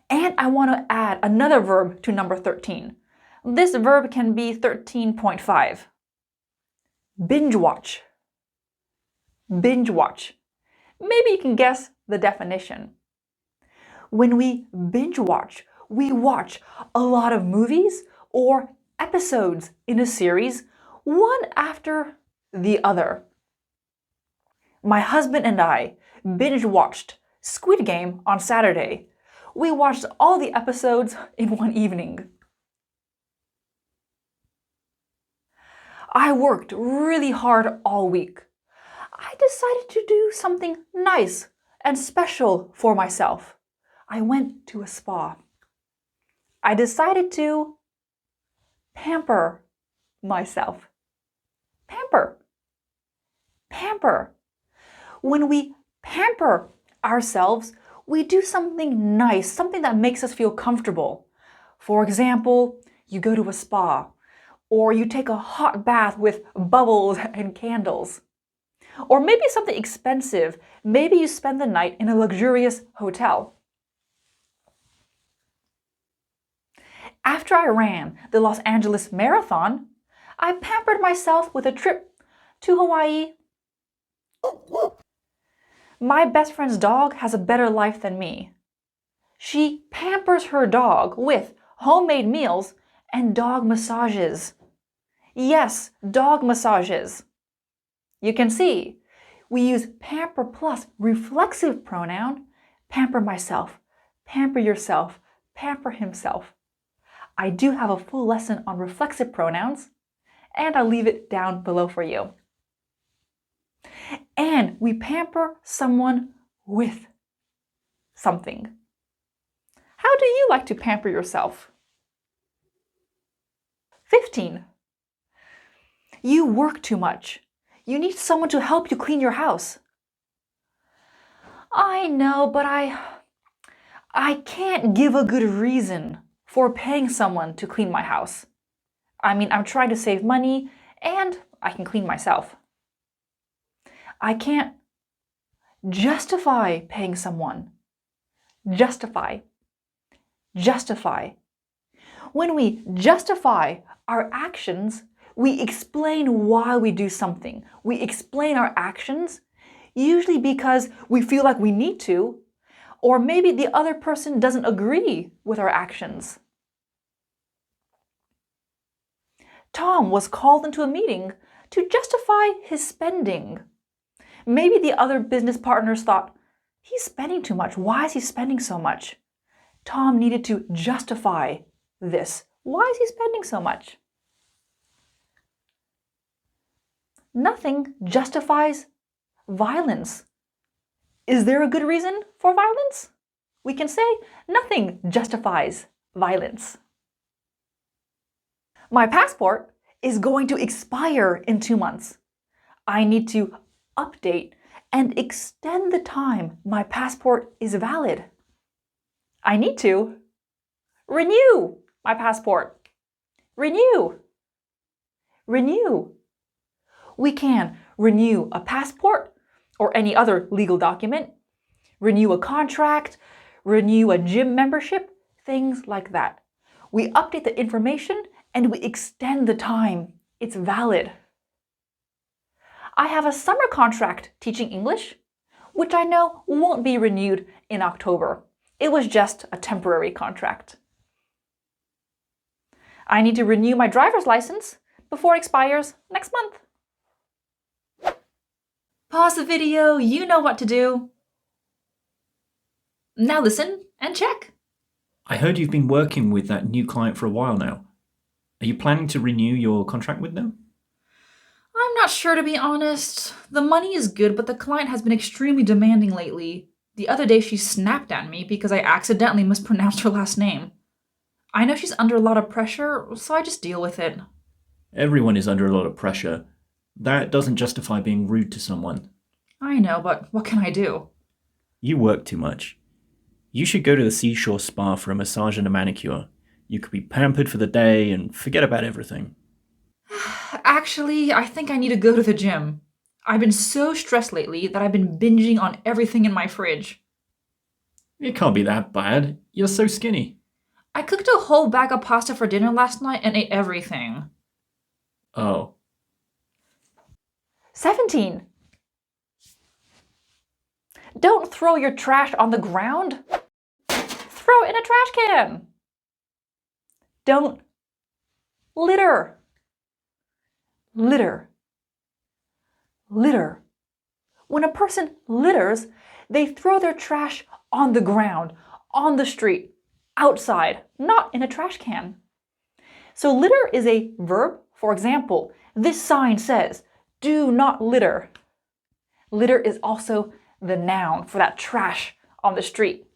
And I want to add another verb to number 13. This verb can be 13.5. Binge watch. Binge watch. Maybe you can guess the definition. When we binge watch, we watch a lot of movies or episodes in a series, one after the other. My husband and I binge watched Squid Game on Saturday. We watched all the episodes in one evening. I worked really hard all week. I decided to do something nice and special for myself. I went to a spa. I decided to pamper myself. Pamper. Pamper. When we pamper ourselves, we do something nice, something that makes us feel comfortable. For example, you go to a spa, or you take a hot bath with bubbles and candles. Or maybe something expensive. Maybe you spend the night in a luxurious hotel. After I ran the Los Angeles Marathon, I pampered myself with a trip to Hawaii. My best friend's dog has a better life than me. She pampers her dog with homemade meals and dog massages. Yes, dog massages. You can see, we use pamper plus reflexive pronoun, pamper myself, pamper yourself, pamper himself. I do have a full lesson on reflexive pronouns, and I'll leave it down below for you. And we pamper someone with something. How do you like to pamper yourself? 15. You work too much. You need someone to help you clean your house. I know, but I can't give a good reason for paying someone to clean my house. I mean, I'm trying to save money and I can clean myself. I can't justify paying someone. Justify. Justify. When we justify our actions, we explain why we do something. We explain our actions, usually because we feel like we need to, or maybe the other person doesn't agree with our actions. Tom was called into a meeting to justify his spending. Maybe the other business partners thought, he's spending too much. Why is he spending so much? Tom needed to justify this. Why is he spending so much? Nothing justifies violence. Is there a good reason for violence? We can say nothing justifies violence. My passport is going to expire in 2 months. I need to update and extend the time my passport is valid. I need to renew my passport. Renew. Renew. We can renew a passport or any other legal document, renew a contract, renew a gym membership, things like that. We update the information and we extend the time it's valid. I have a summer contract teaching English, which I know won't be renewed in October. It was just a temporary contract. I need to renew my driver's license before it expires next month. Pause the video, you know what to do. Now listen and check. I heard you've been working with that new client for a while now. Are you planning to renew your contract with them? I'm not sure, to be honest. The money is good, but the client has been extremely demanding lately. The other day she snapped at me because I accidentally mispronounced her last name. I know she's under a lot of pressure, so I just deal with it. Everyone is under a lot of pressure. That doesn't justify being rude to someone. I know, but what can I do? You work too much. You should go to the seashore spa for a massage and a manicure. You could be pampered for the day and forget about everything. Actually, I think I need to go to the gym. I've been so stressed lately that I've been binging on everything in my fridge. It can't be that bad. You're so skinny. I cooked a whole bag of pasta for dinner last night and ate everything. Oh. 17. Don't throw your trash on the ground. Throw it in a trash can. Don't litter. Litter. Litter. When a person litters, they throw their trash on the ground, on the street, outside, not in a trash can. So litter is a verb. For example, this sign says, do not litter. Litter is also the noun for that trash on the street.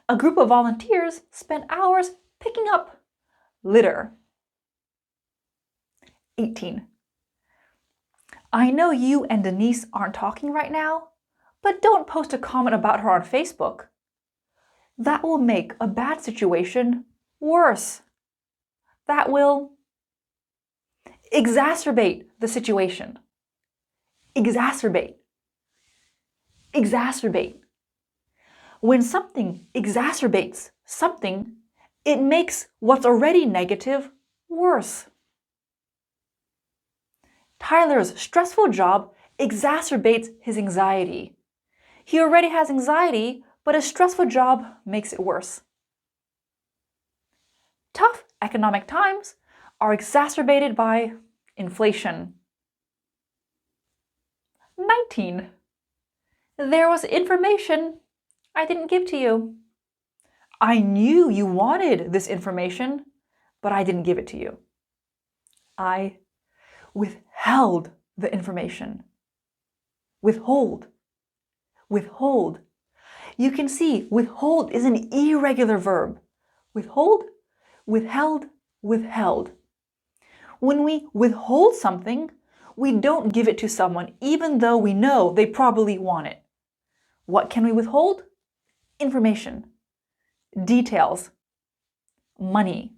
A group of volunteers spent hours picking up litter. 18. I know you and Denise aren't talking right now, but don't post a comment about her on Facebook. That will make a bad situation worse. That will exacerbate the situation. Exacerbate. Exacerbate. When something exacerbates something, it makes what's already negative worse. Tyler's stressful job exacerbates his anxiety. He already has anxiety, but his stressful job makes it worse. Tough economic times are exacerbated by inflation. 19. There was information I didn't give to you. I knew you wanted this information, but I didn't give it to you. I withheld the information. Withhold. Withhold. You can see withhold is an irregular verb. Withhold, withheld, withheld. When we withhold something, we don't give it to someone even though we know they probably want it. What can we withhold? Information, details, money.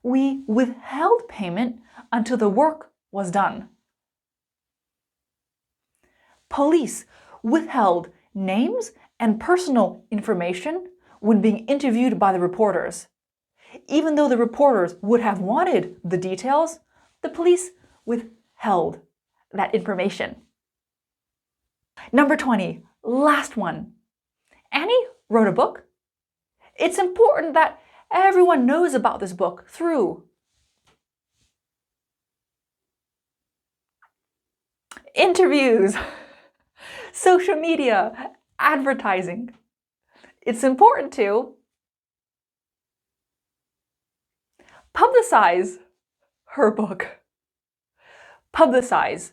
We withheld payment until the work was done. Police withheld names and personal information when being interviewed by the reporters. Even though the reporters would have wanted the details, the police withheld that information. Number 20, last one. Annie wrote a book. It's important that everyone knows about this book through interviews, social media, advertising. It's important to publicize her book. Publicize.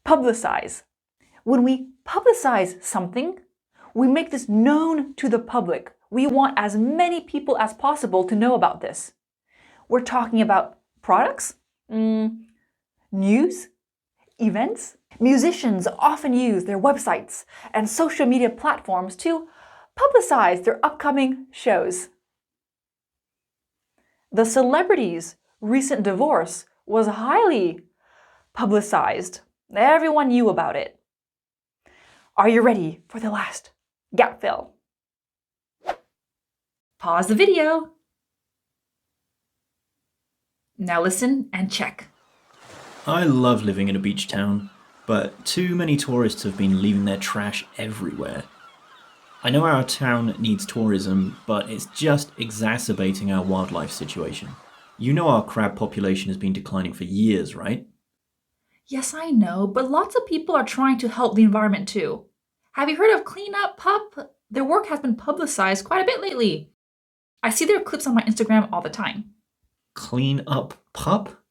Publicize. When we publicize something, we make this known to the public. We want as many people as possible to know about this. We're talking about products, news, events. Musicians often use their websites and social media platforms to publicize their upcoming shows. The celebrity's recent divorce was highly publicized. Everyone knew about it. Are you ready for the last gap fill? Pause the video. Now listen and check. I love living in a beach town, but too many tourists have been leaving their trash everywhere. I know our town needs tourism, but it's just exacerbating our wildlife situation. You know our crab population has been declining for years, right? Yes, I know, but lots of people are trying to help the environment too. Have you heard of Clean Up Pup? Their work has been publicized quite a bit lately. I see their clips on my Instagram all the time. Clean Up Pup?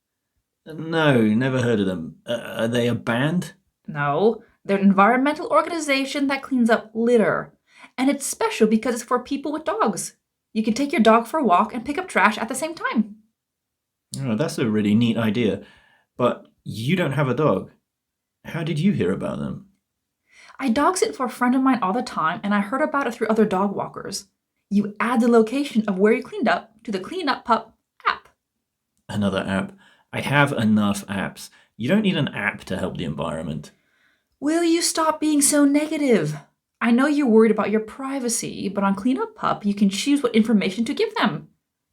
No, never heard of them. Are they a band? No, they're an environmental organization that cleans up litter. And it's special because it's for people with dogs. You can take your dog for a walk and pick up trash at the same time. Oh, that's a really neat idea. But you don't have a dog. How did you hear about them? I dog sit for a friend of mine all the time, and I heard about it through other dog walkers. You add the location of where you cleaned up to the Clean Up Pup app. Another app. I have enough apps. You don't need an app to help the environment. Will you stop being so negative? I know you're worried about your privacy, but on Clean Up Pup, you can choose what information to give them.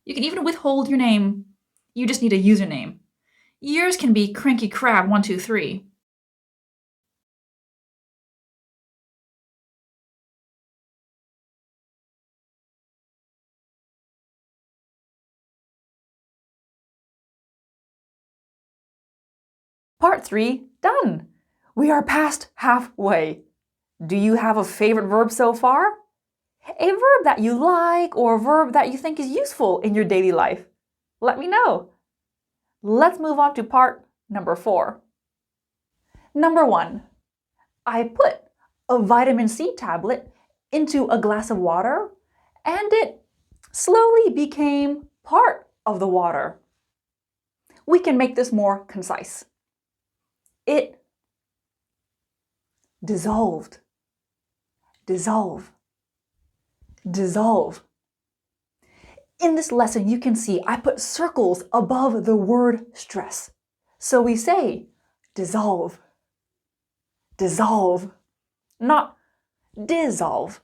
You can even withhold your name. You just need a username. Yours can be Cranky Crab 123. Part 3 done. We are past halfway. Do you have a favorite verb so far? A verb that you like or a verb that you think is useful in your daily life? Let me know. Let's move on to part number 4. Number 1. I put a vitamin C tablet into a glass of water and it slowly became part of the water. We can make this more concise. It dissolved. Dissolve. Dissolve. In this lesson, you can see I put circles above the word stress. So we say dissolve. Dissolve. Not dissolve.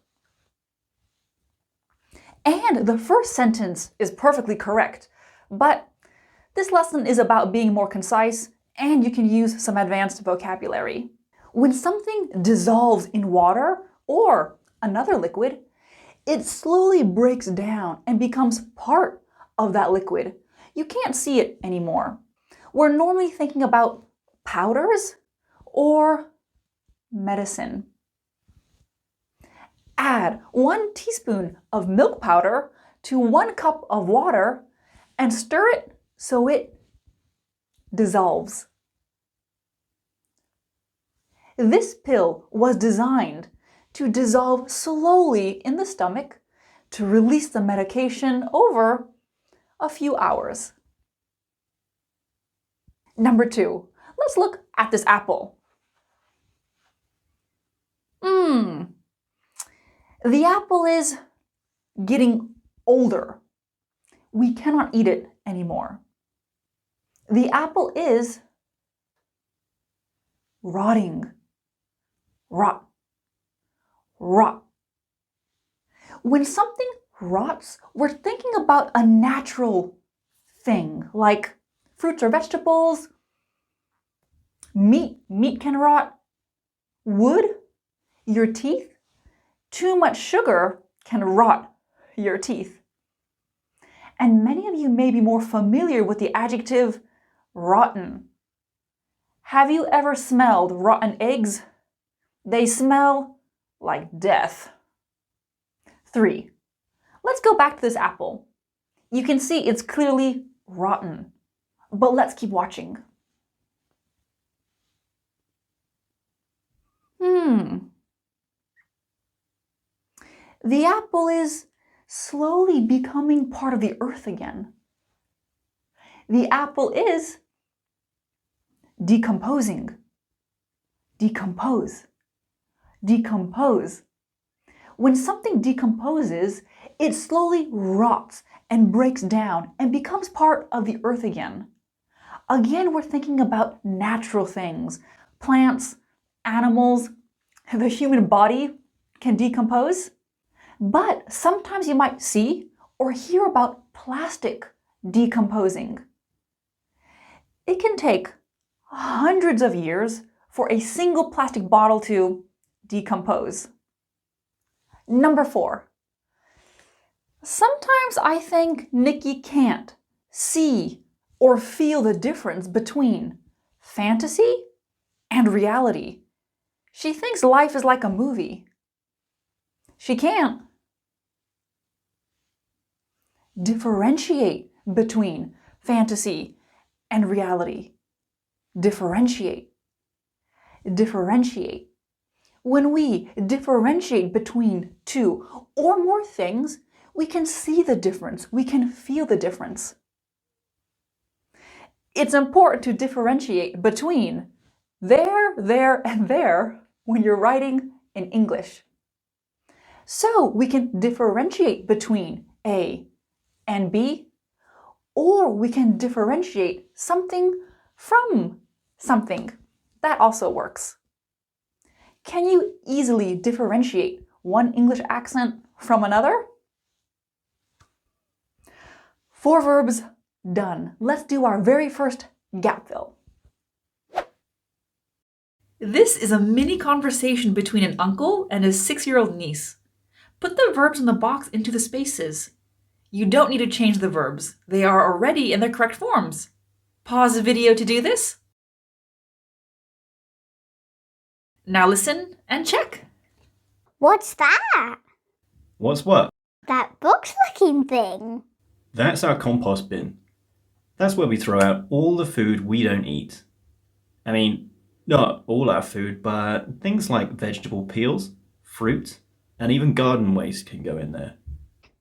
And the first sentence is perfectly correct, but this lesson is about being more concise and you can use some advanced vocabulary. When something dissolves in water or another liquid, it slowly breaks down and becomes part of that liquid. You can't see it anymore. We're normally thinking about powders or medicine. Add 1 teaspoon of milk powder to 1 cup of water and stir it so it dissolves. This pill was designed to dissolve slowly in the stomach to release the medication over a few hours. Number 2, let's look at this apple. The apple is getting older. We cannot eat it anymore. The apple is rotting. Rot. Rot. When something rots, we're thinking about a natural thing, like fruits or vegetables, meat can rot, wood, your teeth. Too much sugar can rot your teeth. And many of you may be more familiar with the adjective rotten. Have you ever smelled rotten eggs? They smell like death. 3. Let's go back to this apple. You can see it's clearly rotten, but let's keep watching. The apple is slowly becoming part of the earth again. The apple is decomposing. Decompose. Decompose. When something decomposes, it slowly rots and breaks down and becomes part of the earth again. Again, we're thinking about natural things. Plants, animals, the human body can decompose. But sometimes you might see or hear about plastic decomposing. It can take hundreds of years for a single plastic bottle to decompose. Number 4. Sometimes I think Nikki can't see or feel the difference between fantasy and reality. She thinks life is like a movie. She can't differentiate between fantasy and reality. Differentiate. Differentiate. When we differentiate between two or more things, we can see the difference. We can feel the difference. It's important to differentiate between there, and there when you're writing in English. So we can differentiate between A and B, or we can differentiate something from something. That also works. Can you easily differentiate one English accent from another? 4 verbs done. Let's do our very first gap fill. This is a mini conversation between an uncle and his 6-year-old niece. Put the verbs in the box into the spaces. You don't need to change the verbs. They are already in their correct forms. Pause the video to do this. Now listen and check. What's that? What's what? That box-looking thing. That's our compost bin. That's where we throw out all the food we don't eat. I mean, not all our food, but things like vegetable peels, fruit, and even garden waste can go in there.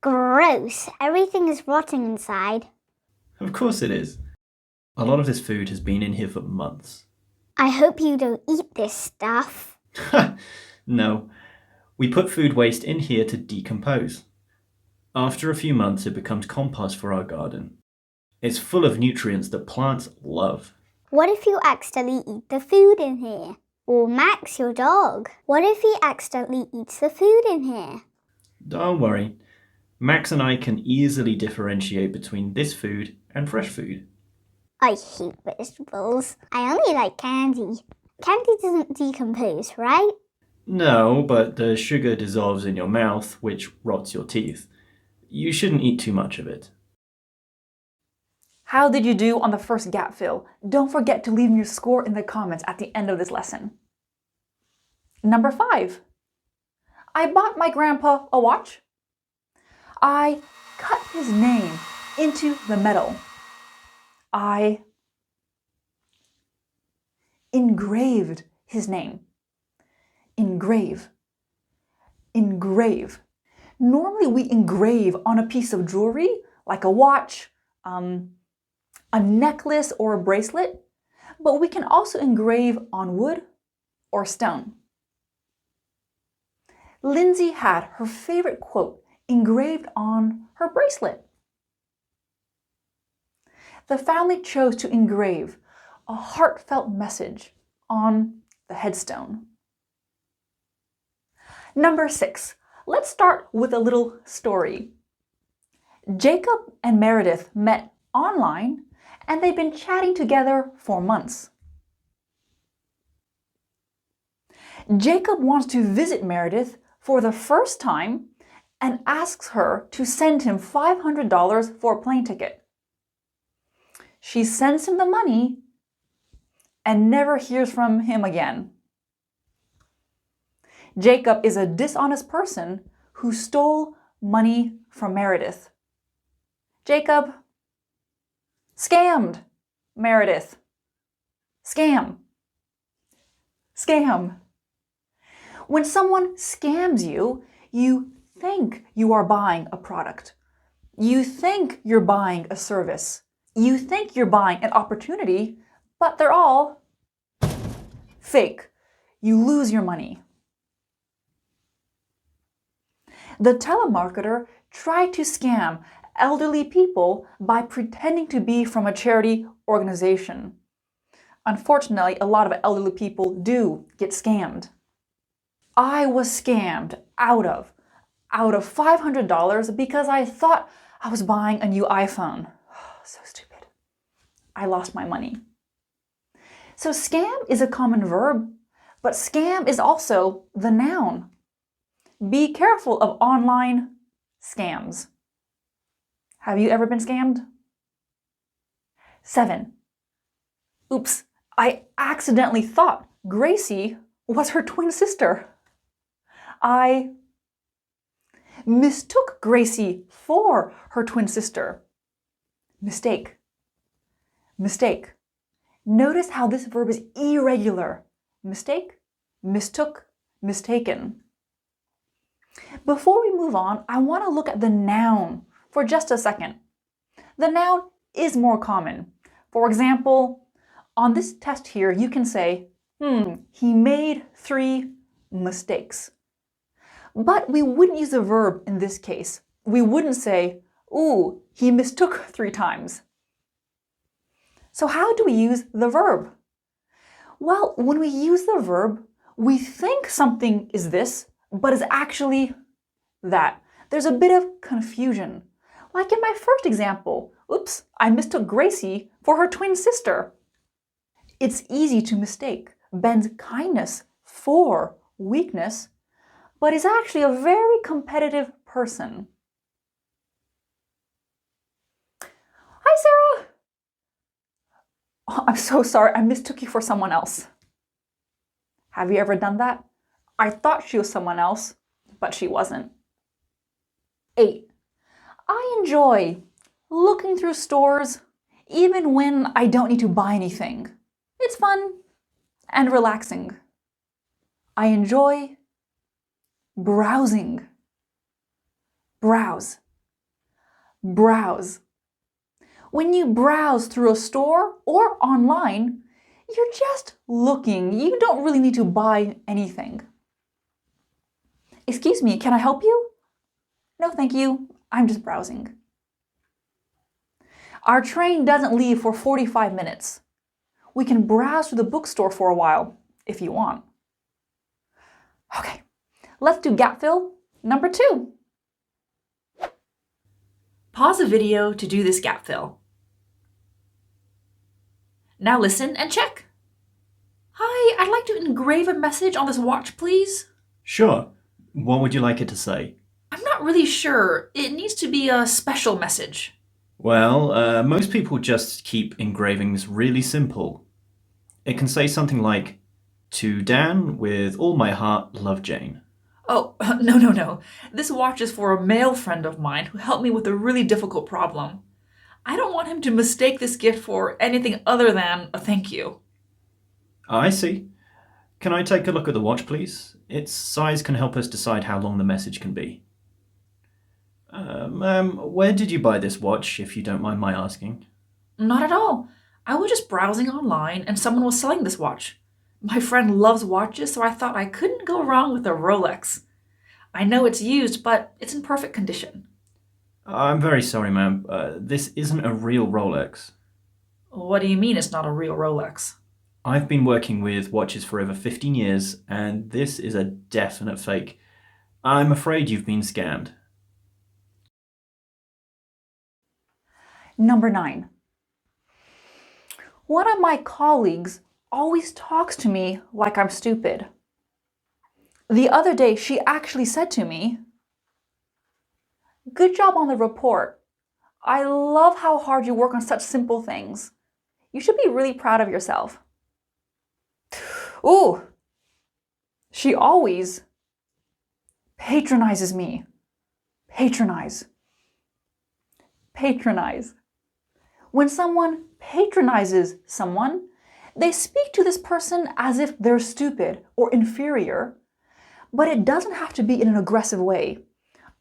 Gross. Everything is rotting inside. Of course it is. A lot of this food has been in here for months. I hope you don't eat this stuff. No, we put food waste in here to decompose. After a few months, it becomes compost for our garden. It's full of nutrients that plants love. What if you accidentally eat the food in here? Or Max, your dog. What if he accidentally eats the food in here? Don't worry. Max and I can easily differentiate between this food and fresh food. I hate vegetables. I only like candy. Candy doesn't decompose, right? No, but the sugar dissolves in your mouth, which rots your teeth. You shouldn't eat too much of it. How did you do on the first gap fill? Don't forget to leave me your score in the comments at the end of this lesson. Number 5. I bought my grandpa a watch. I cut his name into the metal. I engraved his name. Engrave. Engrave. Normally we engrave on a piece of jewelry, like a watch, a necklace or a bracelet, but we can also engrave on wood or stone. Lindsay had her favorite quote engraved on her bracelet. The family chose to engrave a heartfelt message on the headstone. Number 6. Let's start with a little story. Jacob and Meredith met online and they've been chatting together for months. Jacob wants to visit Meredith for the first time and asks her to send him $500 for a plane ticket. She sends him the money and never hears from him again. Jacob is a dishonest person who stole money from Meredith. Jacob scammed Meredith. Scam. Scam. When someone scams you, you think you are buying a product. You think you're buying a service. You think you're buying an opportunity, but they're all fake. You lose your money. The telemarketer tried to scam elderly people by pretending to be from a charity organization. Unfortunately, a lot of elderly people do get scammed. I was scammed out of $500 because I thought I was buying a new iPhone. So stupid. I lost my money. So scam is a common verb, but scam is also the noun. Be careful of online scams. Have you ever been scammed? 7. Oops, I accidentally thought Gracie was her twin sister. I mistook Gracie for her twin sister. Mistake. Mistake. Notice how this verb is irregular. Mistake, mistook, mistaken. Before we move on, I want to look at the noun for just a second. The noun is more common. For example, on this test here, you can say, he made 3 mistakes. But we wouldn't use a verb in this case. We wouldn't say, ooh, he mistook 3 times. So how do we use the verb? Well, when we use the verb, we think something is this, but is actually that. There's a bit of confusion. Like in my first example, oops, I mistook Gracie for her twin sister. It's easy to mistake Ben's kindness for weakness, but he's actually a very competitive person. Hi, Sarah. Oh, I'm so sorry, I mistook you for someone else. Have you ever done that? I thought she was someone else, but she wasn't. 8. I enjoy looking through stores even when I don't need to buy anything. It's fun and relaxing. I enjoy browsing. Browse. Browse. When you browse through a store or online, you're just looking. You don't really need to buy anything. Excuse me, can I help you? No, thank you. I'm just browsing. Our train doesn't leave for 45 minutes. We can browse through the bookstore for a while, if you want. Okay, let's do gap fill number 2. Pause the video to do this gap fill. Now listen and check. Hi, I'd like to engrave a message on this watch, please. Sure. What would you like it to say? I'm not really sure. It needs to be a special message. Well, most people just keep engravings really simple. It can say something like, to Dan, with all my heart, love Jane. Oh, no. This watch is for a male friend of mine who helped me with a really difficult problem. I don't want him to mistake this gift for anything other than a thank you. I see. Can I take a look at the watch, please? Its size can help us decide how long the message can be. Where did you buy this watch, if you don't mind my asking? Not at all. I was just browsing online and someone was selling this watch. My friend loves watches, so I thought I couldn't go wrong with a Rolex. I know it's used, but it's in perfect condition. I'm very sorry, ma'am. This isn't a real Rolex. What do you mean it's not a real Rolex? I've been working with watches for over 15 years, and this is a definite fake. I'm afraid you've been scammed. Number 9. One of my colleagues always talks to me like I'm stupid. The other day, she actually said to me, "Good job on the report. I love how hard you work on such simple things. You should be really proud of yourself." Ooh, she always patronizes me. Patronize. Patronize. When someone patronizes someone, they speak to this person as if they're stupid or inferior, but it doesn't have to be in an aggressive way.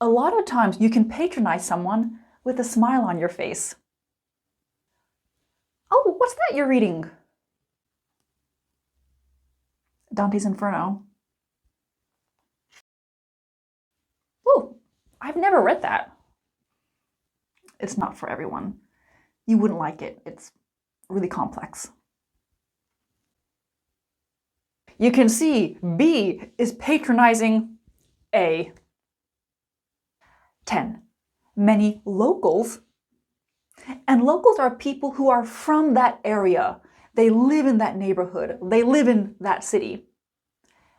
A lot of times you can patronize someone with a smile on your face. Oh, what's that you're reading? Dante's Inferno. Oh, I've never read that. It's not for everyone. You wouldn't like it. It's really complex. You can see B is patronizing A. 10. Many locals. And locals are people who are from that area. They live in that neighborhood. They live in that city.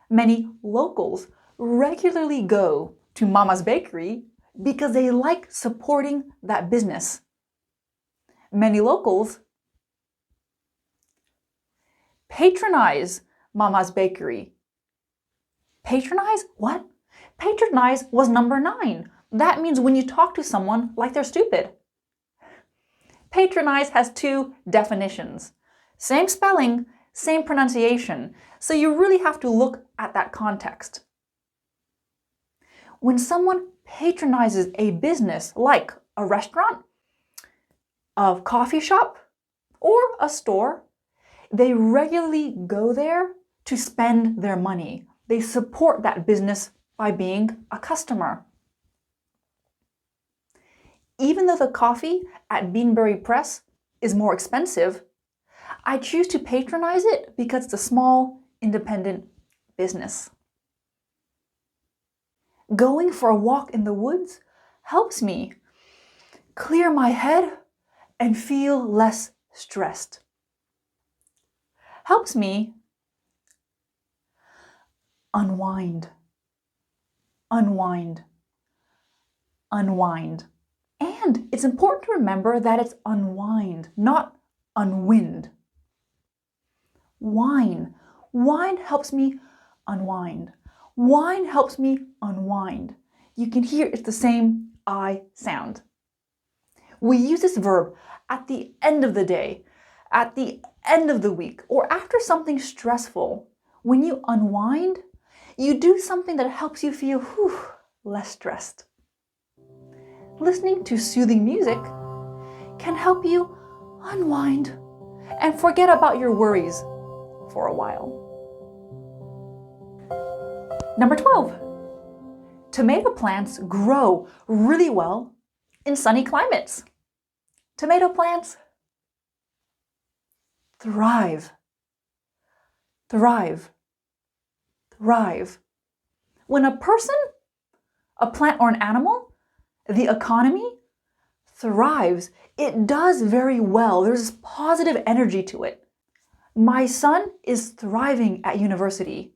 Many locals regularly go to Mama's Bakery because they like supporting that business. Many locals patronize Mama's Bakery. Patronize? What? Patronize was number 9. That means when you talk to someone like they're stupid. Patronize has 2 definitions. Same spelling, same pronunciation. So you really have to look at that context. When someone patronizes a business like a restaurant, a coffee shop, or a store, they regularly go there to spend their money. They support that business by being a customer. Even though the coffee at Beanberry Press is more expensive, I choose to patronize it because it's a small, independent business. Going for a walk in the woods helps me clear my head and feel less stressed. Helps me unwind, unwind, unwind. And it's important to remember that it's unwind, not unwind. Wine. Wine helps me unwind. Wine helps me unwind. You can hear it's the same I sound. We use this verb at the end of the day, at the end of the week, or after something stressful. When you unwind, you do something that helps you feel less stressed. Listening to soothing music can help you unwind and forget about your worries for a while. Number 12. Tomato plants grow really well in sunny climates. Tomato plants thrive, thrive, thrive. When a person, a plant, or an animal, the economy thrives, it does very well. There's positive energy to it. My son is thriving at university.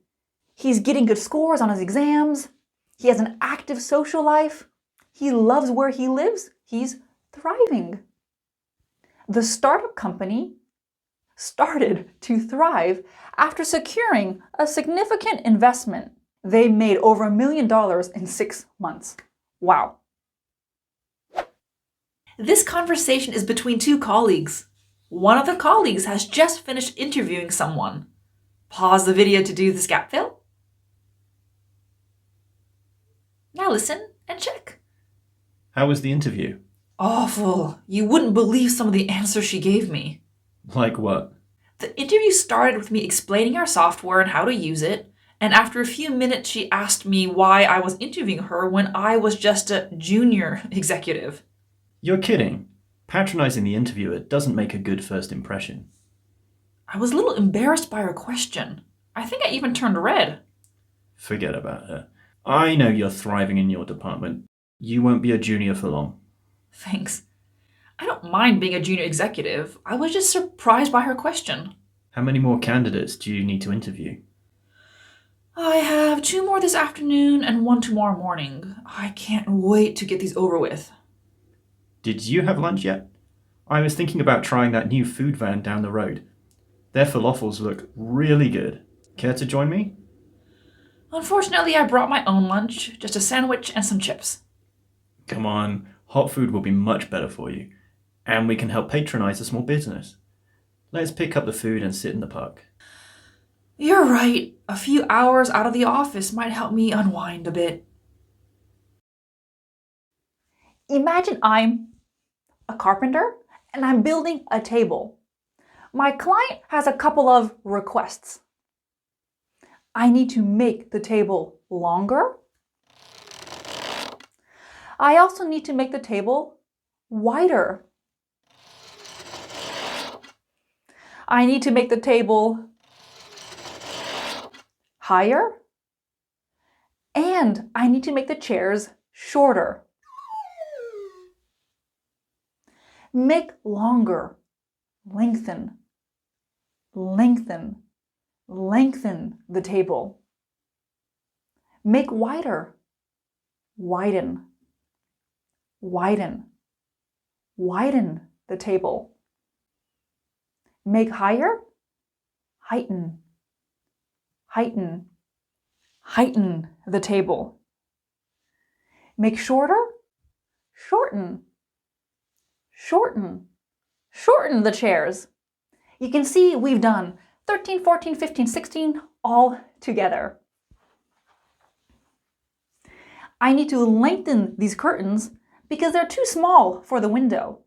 He's getting good scores on his exams. He has an active social life. He loves where he lives. He's thriving. The startup company started to thrive after securing a significant investment. They made over $1 million in 6 months. Wow. This conversation is between 2 colleagues. One of the colleagues has just finished interviewing someone. Pause the video to do this gap fill. Now listen and check. How was the interview? Awful. You wouldn't believe some of the answers she gave me. Like what? The interview started with me explaining our software and how to use it, and after a few minutes she asked me why I was interviewing her when I was just a junior executive. You're kidding. Patronizing the interviewer doesn't make a good first impression. I was a little embarrassed by her question. I think I even turned red. Forget about her. I know you're thriving in your department. You won't be a junior for long. Thanks. I don't mind being a junior executive. I was just surprised by her question. How many more candidates do you need to interview? I have 2 more this afternoon and 1 tomorrow morning. I can't wait to get these over with. Did you have lunch yet? I was thinking about trying that new food van down the road. Their falafels look really good. Care to join me? Unfortunately, I brought my own lunch, just a sandwich and some chips. Come on, hot food will be much better for you, and we can help patronize a small business. Let's pick up the food and sit in the park. You're right. A few hours out of the office might help me unwind a bit. Imagine I'm a carpenter and I'm building a table. My client has a couple of requests. I need to make the table longer. I also need to make the table wider. I need to make the table higher. And I need to make the chairs shorter. Make longer, lengthen, lengthen, lengthen the table. Make wider, widen, widen, widen the table. Make higher, heighten, heighten, heighten the table. Make shorter, shorten, shorten, shorten the chairs. You can see we've done 13, 14, 15, 16 all together. I need to lengthen these curtains because they're too small for the window.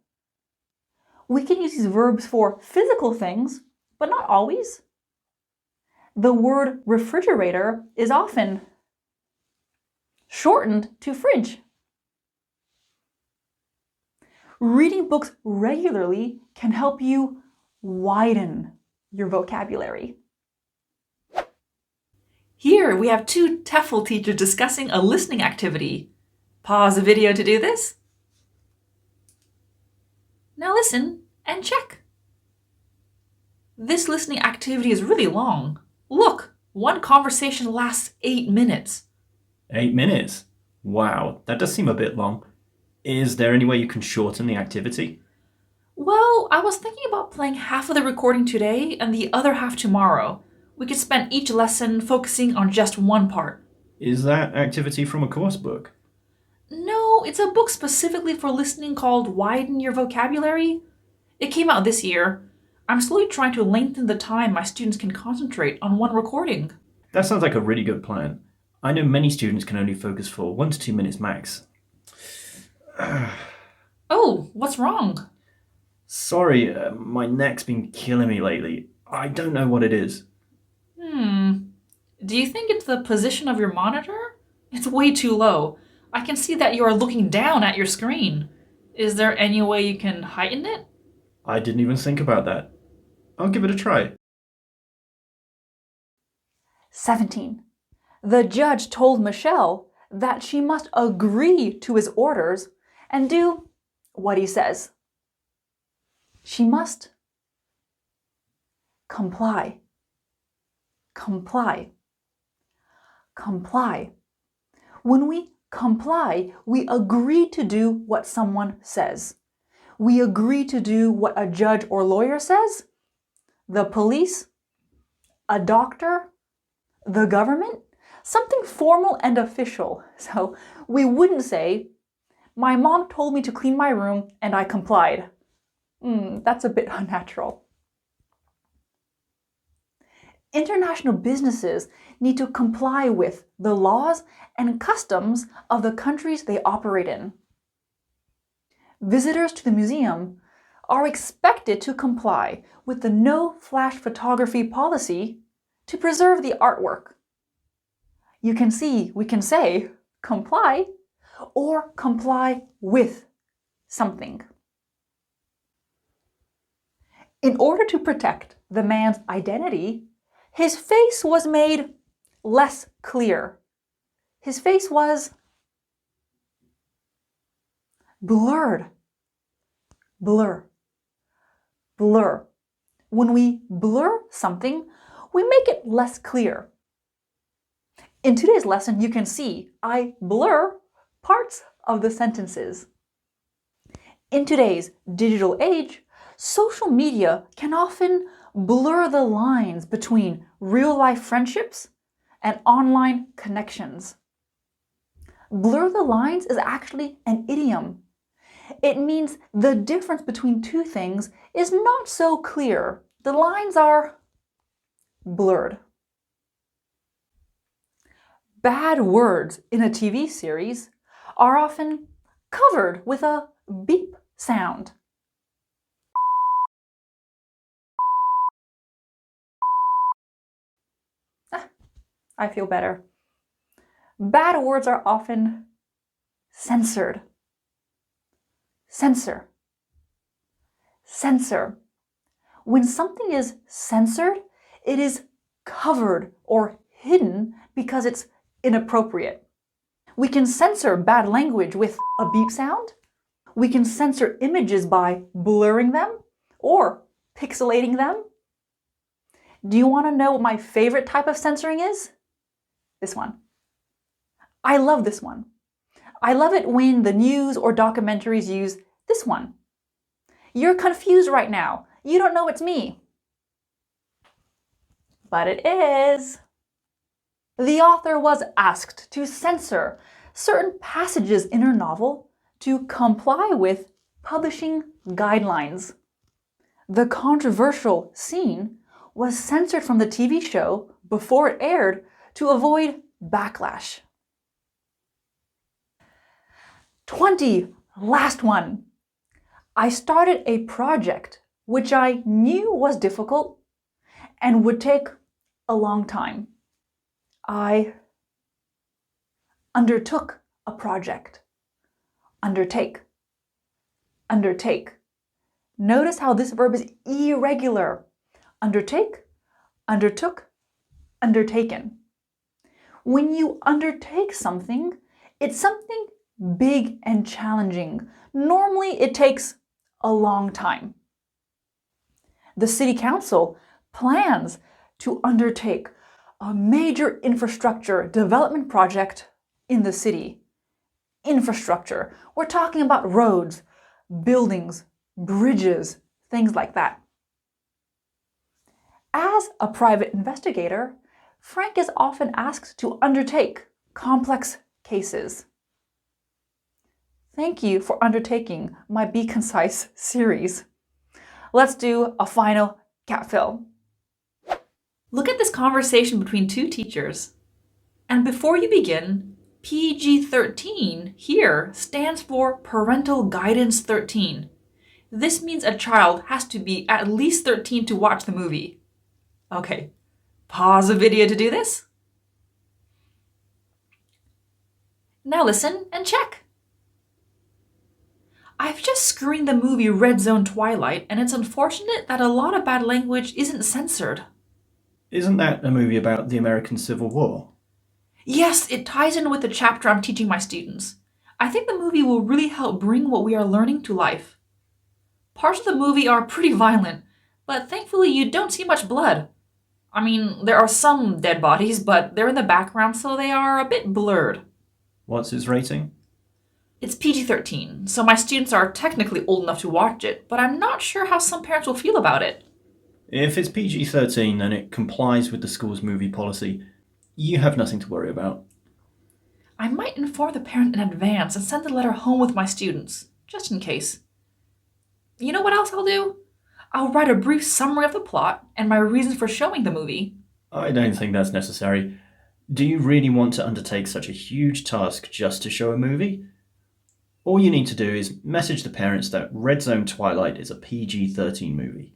We can use these verbs for physical things, but not always. The word refrigerator is often shortened to fridge. Reading books regularly can help you widen your vocabulary. Here we have two TEFL teachers discussing a listening activity. Pause the video to do this. Now listen and check. This listening activity is really long. Look, one conversation lasts 8 minutes. 8 minutes? Wow, that does seem a bit long. Is there any way you can shorten the activity? Well, I was thinking about playing half of the recording today and the other half tomorrow. We could spend each lesson focusing on just one part. Is that activity from a course book? No, it's a book specifically for listening called Widen Your Vocabulary. It came out this year. I'm slowly trying to lengthen the time my students can concentrate on one recording. That sounds like a really good plan. I know many students can only focus for 1 to 2 minutes max. Oh, what's wrong? Sorry, my neck's been killing me lately. I don't know what it is. Do you think it's the position of your monitor? It's way too low. I can see that you are looking down at your screen. Is there any way you can heighten it? I didn't even think about that. I'll give it a try. 17. The judge told Michelle that she must agree to his orders and do what he says. She must comply, comply, comply. When we comply, we agree to do what someone says. We agree to do what a judge or lawyer says, the police, a doctor, the government, something formal and official. So we wouldn't say, my mom told me to clean my room and I complied. That's a bit unnatural. International businesses need to comply with the laws and customs of the countries they operate in. Visitors to the museum are expected to comply with the no flash photography policy to preserve the artwork. You can see, we can say comply or comply with something. In order to protect the man's identity, his face was made less clear. His face was blurred. Blur. Blur. When we blur something, we make it less clear. In today's lesson, you can see I blur parts of the sentences. In today's digital age, social media can often blur the lines between real-life friendships and online connections. Blur the lines is actually an idiom. It means the difference between two things is not so clear. The lines are blurred. Bad words in a TV series are often covered with a beep sound. I feel better. Bad words are often censored. Censor. Censor. When something is censored, it is covered or hidden because it's inappropriate. We can censor bad language with a beep sound. We can censor images by blurring them or pixelating them. Do you want to know what my favorite type of censoring is? This one. I love this one. I love it when the news or documentaries use this one. You're confused right now. You don't know it's me. But it is. The author was asked to censor certain passages in her novel to comply with publishing guidelines. The controversial scene was censored from the TV show before it aired to avoid backlash. 20, last one. I started a project which I knew was difficult and would take a long time. I undertook a project. Undertake. Undertake. Notice how this verb is irregular. Undertake, undertook, undertaken. When you undertake something, it's something big and challenging. Normally, it takes a long time. The City Council plans to undertake a major infrastructure development project in the city. Infrastructure. We're talking about roads, buildings, bridges, things like that. As a private investigator, Frank is often asked to undertake complex cases. Thank you for undertaking my Be Concise series. Let's do a final cat fill. Look at this conversation between two teachers. And before you begin, PG-13 here stands for Parental Guidance 13. This means a child has to be at least 13 to watch the movie. Okay, pause the video to do this. Now listen and check. I've just screened the movie Red Zone Twilight, and it's unfortunate that a lot of bad language isn't censored. Isn't that a movie about the American Civil War? Yes, it ties in with the chapter I'm teaching my students. I think the movie will really help bring what we are learning to life. Parts of the movie are pretty violent, but thankfully you don't see much blood. I mean, there are some dead bodies, but they're in the background, so they are a bit blurred. What's its rating? It's PG-13, so my students are technically old enough to watch it, but I'm not sure how some parents will feel about it. If it's PG-13 and it complies with the school's movie policy, you have nothing to worry about. I might inform the parent in advance and send the letter home with my students, just in case. You know what else I'll do? I'll write a brief summary of the plot and my reasons for showing the movie. I don't think that's necessary. Do you really want to undertake such a huge task just to show a movie? All you need to do is message the parents that Red Zone Twilight is a PG-13 movie.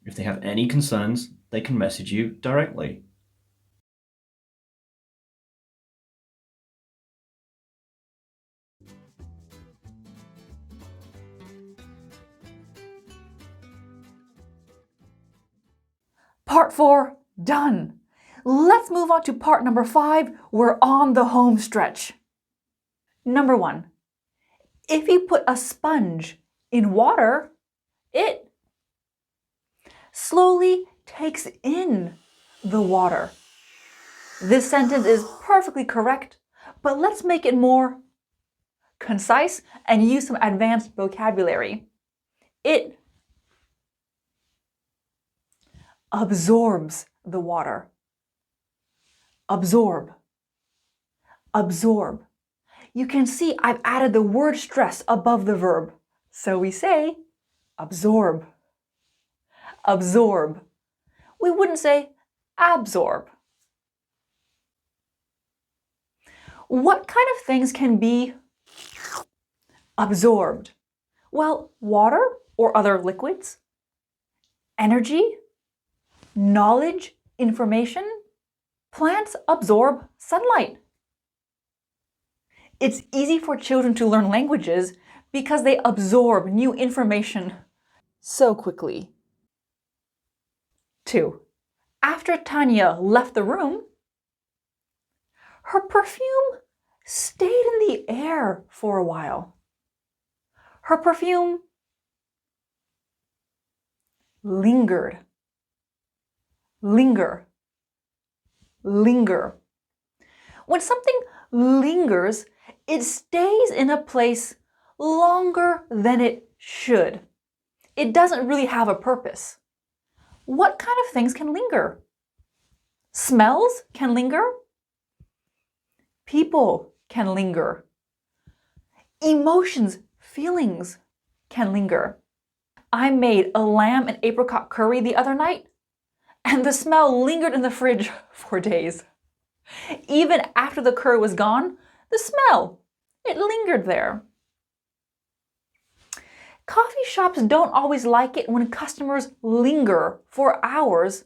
If they have any concerns, they can message you directly. Part 4, done. Let's move on to part number 5. We're on the home stretch. Number 1. If you put a sponge in water, it slowly takes in the water. This sentence is perfectly correct, but let's make it more concise and use some advanced vocabulary. It absorbs the water. Absorb. Absorb. You can see I've added the word stress above the verb. So we say absorb. Absorb. We wouldn't say absorb. What kind of things can be absorbed? Well, water or other liquids, energy, knowledge, information. Plants absorb sunlight. It's easy for children to learn languages because they absorb new information so quickly. 2. After Tanya left the room, her perfume stayed in the air for a while. Her perfume lingered. Linger. Linger. When something lingers, it stays in a place longer than it should. It doesn't really have a purpose. What kind of things can linger? Smells can linger. People can linger. Emotions, feelings can linger. I made a lamb and apricot curry the other night, and the smell lingered in the fridge for days. Even after the curry was gone, the smell, it lingered there. Coffee shops don't always like it when customers linger for hours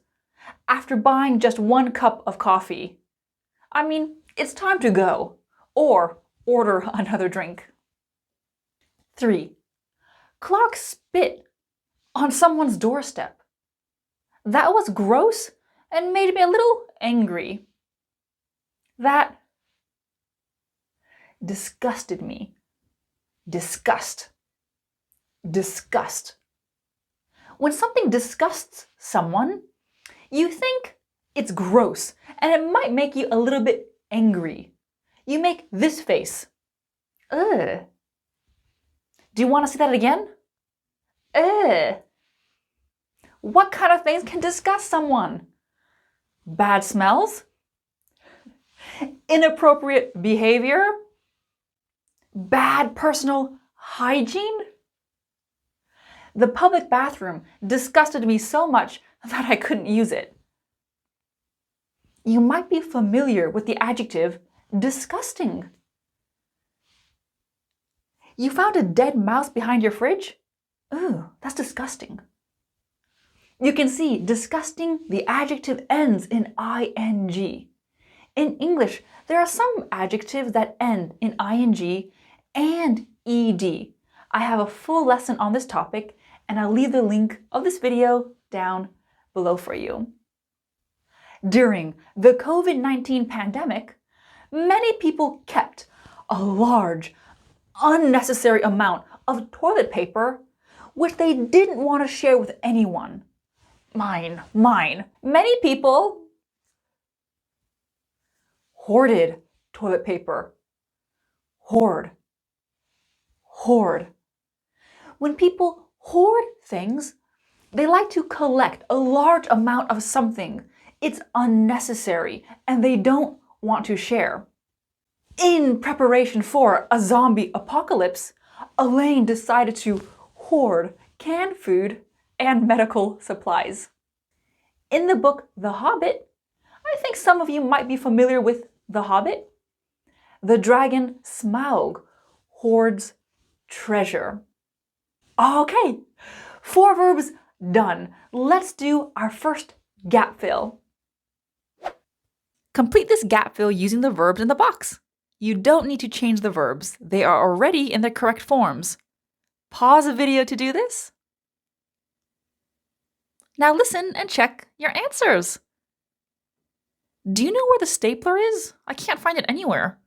after buying just 1 cup of coffee. I mean, it's time to go or order another drink. 3. Clark spit on someone's doorstep. That was gross and made me a little angry. That disgusted me. Disgust. Disgust. When something disgusts someone, you think it's gross and it might make you a little bit angry. You make this face. Ugh. Do you want to see that again? Ugh. What kind of things can disgust someone? Bad smells? Inappropriate behavior? Bad personal hygiene? The public bathroom disgusted me so much that I couldn't use it. You might be familiar with the adjective disgusting. You found a dead mouse behind your fridge? Ooh, that's disgusting. You can see disgusting, the adjective ends in ing. In English, there are some adjectives that end in ing and ed. I have a full lesson on this topic, and I'll leave the link of this video down below for you. During the COVID-19 pandemic, many people kept a large, unnecessary amount of toilet paper which they didn't want to share with anyone. Mine. Many people hoarded toilet paper. Hoard. When people hoard things, they like to collect a large amount of something. It's unnecessary and they don't want to share. In preparation for a zombie apocalypse, Elaine decided to hoard canned food and medical supplies. In the book The Hobbit, I think some of you might be familiar with The Hobbit. The dragon Smaug hoards treasure. Okay, 4 verbs done. Let's do our first gap fill. Complete this gap fill using the verbs in the box. You don't need to change the verbs. They are already in their correct forms. Pause the video to do this. Now listen and check your answers. Do you know where the stapler is? I can't find it anywhere.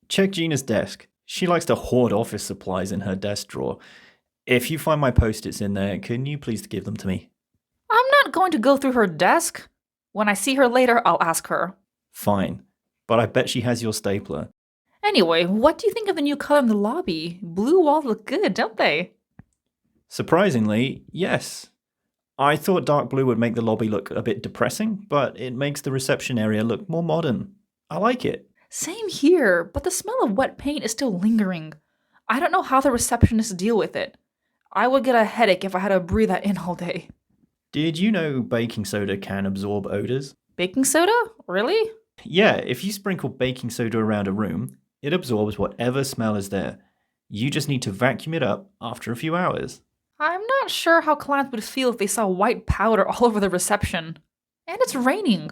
Check Gina's desk. She likes to hoard office supplies in her desk drawer. If you find my post-its in there, can you please give them to me? I'm not going to go through her desk. When I see her later, I'll ask her. Fine, but I bet she has your stapler. Anyway, what do you think of the new color in the lobby? Blue walls look good, don't they? Surprisingly, yes. I thought dark blue would make the lobby look a bit depressing, but it makes the reception area look more modern. I like it. Same here, but the smell of wet paint is still lingering. I don't know how the receptionists deal with it. I would get a headache if I had to breathe that in all day. Did you know baking soda can absorb odors? Baking soda? Really? Yeah, if you sprinkle baking soda around a room, it absorbs whatever smell is there. You just need to vacuum it up after a few hours. I'm not sure how clients would feel if they saw white powder all over the reception. And it's raining.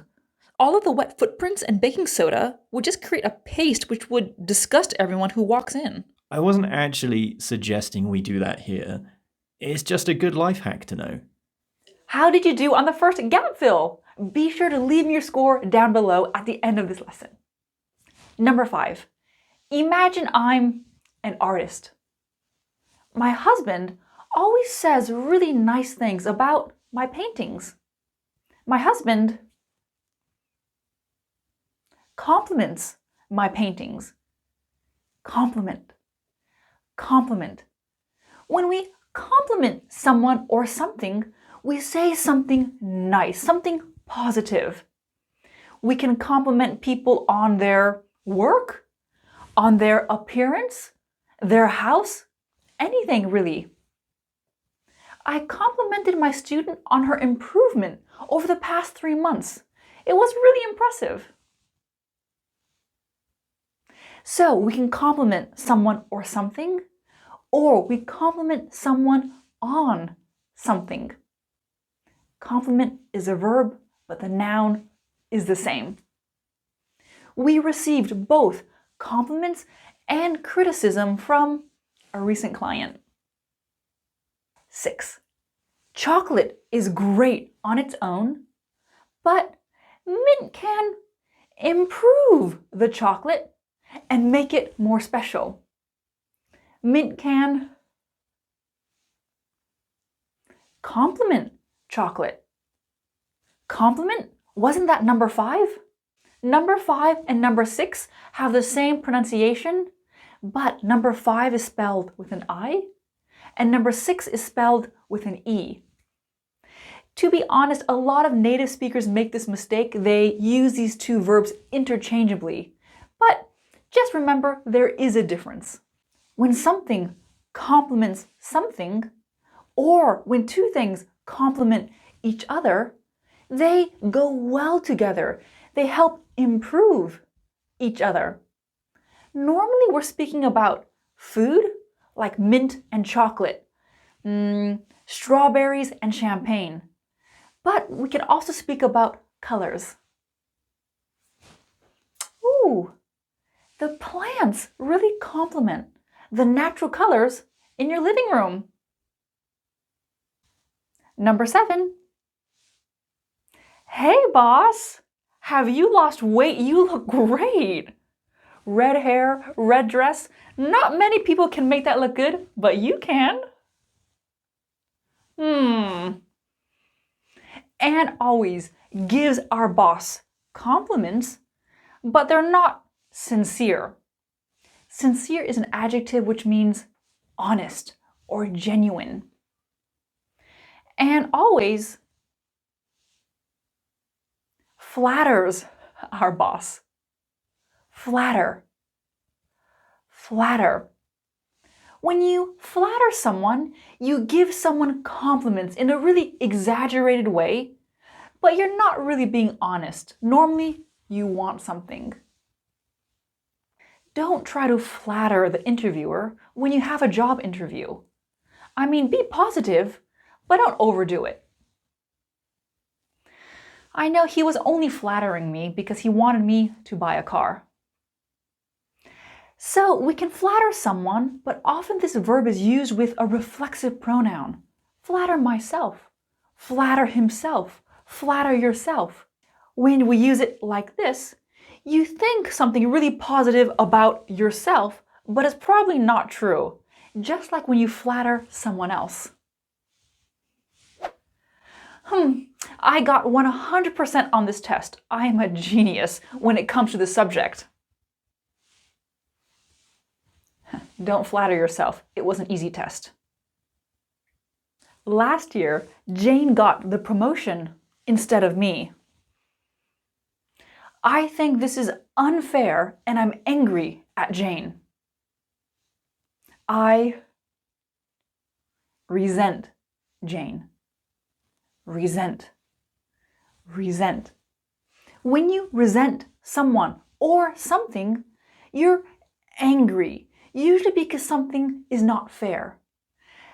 All of the wet footprints and baking soda would just create a paste which would disgust everyone who walks in. I wasn't actually suggesting we do that here. It's just a good life hack to know. How did you do on the first gap fill? Be sure to leave me your score down below at the end of this lesson. Number 5. Imagine I'm an artist. My husband always says really nice things about my paintings. My husband compliments my paintings. Compliment. Compliment. When we compliment someone or something, we say something nice, something positive. We can compliment people on their work, on their appearance, their house, anything really. I complimented my student on her improvement over the past 3 months. It was really impressive. So we can compliment someone or something, or we compliment someone on something. Compliment is a verb, but the noun is the same. We received both compliments and criticism from a recent client. 6. Chocolate is great on its own, but mint can improve the chocolate and make it more special. Mint can complement chocolate. Compliment? Wasn't that number 5? Number 5 and number 6 have the same pronunciation, but number 5 is spelled with an I, and number 6 is spelled with an E. To be honest, a lot of native speakers make this mistake. They use these two verbs interchangeably. But just remember, there is a difference. When something complements something, or when two things complement each other, they go well together. They help improve each other. Normally, we're speaking about food, like mint and chocolate, strawberries and champagne. But we can also speak about colors. Ooh, the plants really complement the natural colors in your living room. Number 7. Hey, boss, have you lost weight? You look great. Red hair, red dress. Not many people can make that look good, but you can. And always gives our boss compliments, but they're not sincere. Sincere is an adjective which means honest or genuine. And always flatters our boss. Flatter. Flatter. When you flatter someone, you give someone compliments in a really exaggerated way, but you're not really being honest. Normally, you want something. Don't try to flatter the interviewer when you have a job interview. I mean, be positive, but don't overdo it. I know he was only flattering me because he wanted me to buy a car. So we can flatter someone, but often this verb is used with a reflexive pronoun. Flatter myself, flatter himself, flatter yourself. When we use it like this, you think something really positive about yourself, but it's probably not true. Just like when you flatter someone else. I got 100% on this test. I am a genius when it comes to this subject. Don't flatter yourself. It was an easy test. Last year, Jane got the promotion instead of me. I think this is unfair and I'm angry at Jane. I resent Jane. Resent. Resent. When you resent someone or something, you're angry, usually because something is not fair.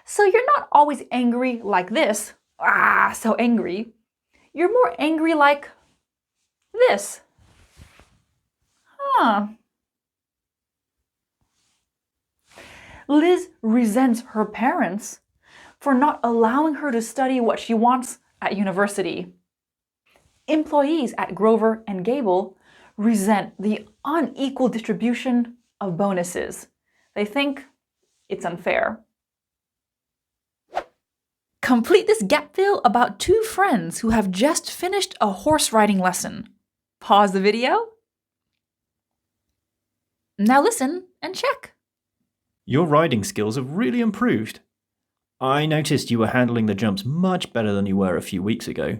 So you're not always angry like this, so angry. You're more angry like this. Liz resents her parents for not allowing her to study what she wants at university. Employees at Grover and Gable resent the unequal distribution of bonuses. They think it's unfair. Complete this gap fill about two friends who have just finished a horse riding lesson. Pause the video. Now listen and check. Your riding skills have really improved. I noticed you were handling the jumps much better than you were a few weeks ago.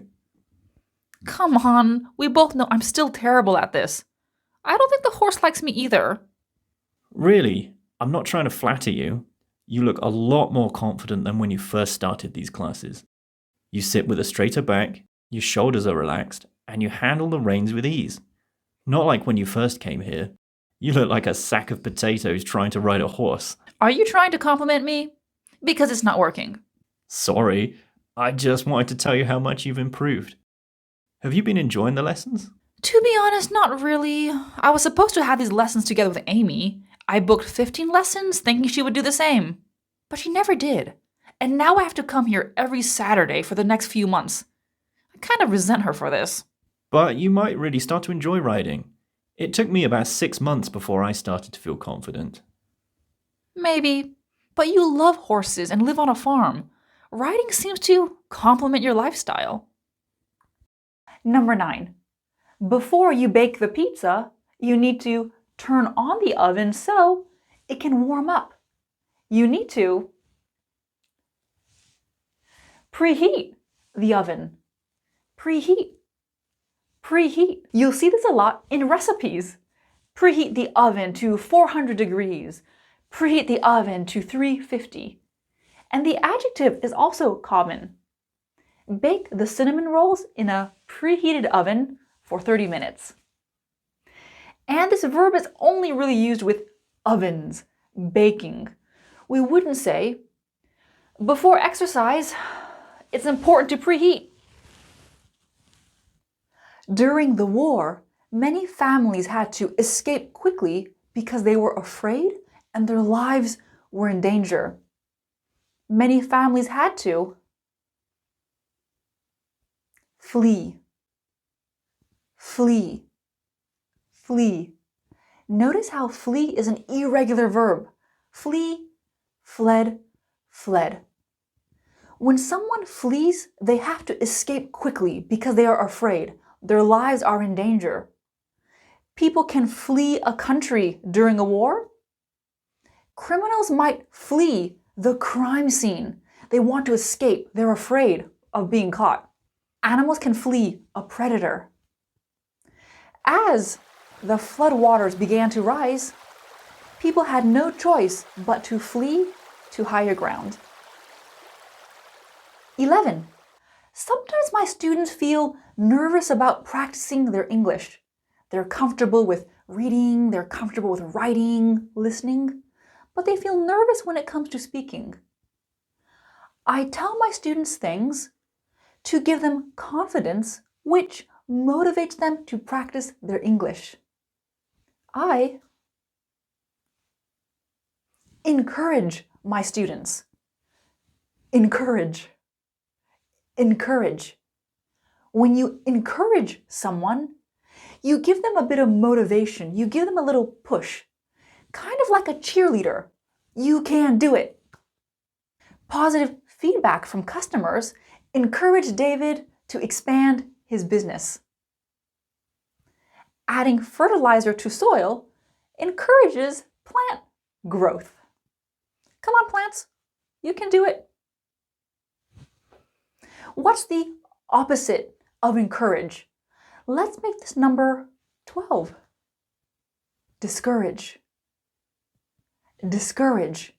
Come on, we both know I'm still terrible at this. I don't think the horse likes me either. Really, I'm not trying to flatter you. You look a lot more confident than when you first started these classes. You sit with a straighter back, your shoulders are relaxed, and you handle the reins with ease. Not like when you first came here. You look like a sack of potatoes trying to ride a horse. Are you trying to compliment me? Because it's not working. Sorry, I just wanted to tell you how much you've improved. Have you been enjoying the lessons? To be honest, not really. I was supposed to have these lessons together with Amy. I booked 15 lessons thinking she would do the same. But she never did. And now I have to come here every Saturday for the next few months. I kind of resent her for this. But you might really start to enjoy riding. It took me about 6 months before I started to feel confident. Maybe. But you love horses and live on a farm. Riding seems to complement your lifestyle. Number 9. Before you bake the pizza, you need to turn on the oven so it can warm up. You need to preheat the oven. Preheat. Preheat. You'll see this a lot in recipes. Preheat the oven to 400 degrees. Preheat the oven to 350. And the adjective is also common. Bake the cinnamon rolls in a preheated oven for 30 minutes. And this verb is only really used with ovens, baking. We wouldn't say, before exercise, it's important to preheat. During the war, many families had to escape quickly because they were afraid and their lives were in danger. Many families had to flee. Flee. Flee. Notice how flee is an irregular verb. Flee, fled, fled. When someone flees, they have to escape quickly because they are afraid. Their lives are in danger. People can flee a country during a war. Criminals might flee the crime scene. They want to escape. They're afraid of being caught. Animals can flee a predator. As the floodwaters began to rise, people had no choice but to flee to higher ground. 11. Sometimes my students feel nervous about practicing their English. They're comfortable with reading, they're comfortable with writing, listening, but they feel nervous when it comes to speaking. I tell my students things to give them confidence, which motivates them to practice their English. I encourage my students. Encourage. Encourage. When you encourage someone, you give them a bit of motivation. You give them a little push. Kind of like a cheerleader. You can do it. Positive feedback from customers encouraged David to expand his business. Adding fertilizer to soil encourages plant growth. Come on, plants. You can do it. What's the opposite of encourage? Let's make this number 12. Discourage. Discourage.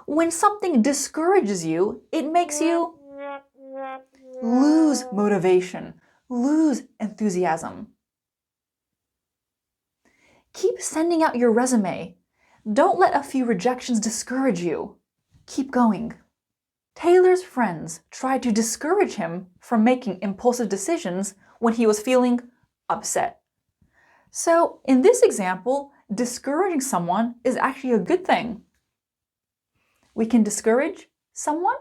When something discourages you, it makes you lose motivation, lose enthusiasm. Keep sending out your resume. Don't let a few rejections discourage you. Keep going. Taylor's friends tried to discourage him from making impulsive decisions when he was feeling upset. So, in this example, discouraging someone is actually a good thing. We can discourage someone,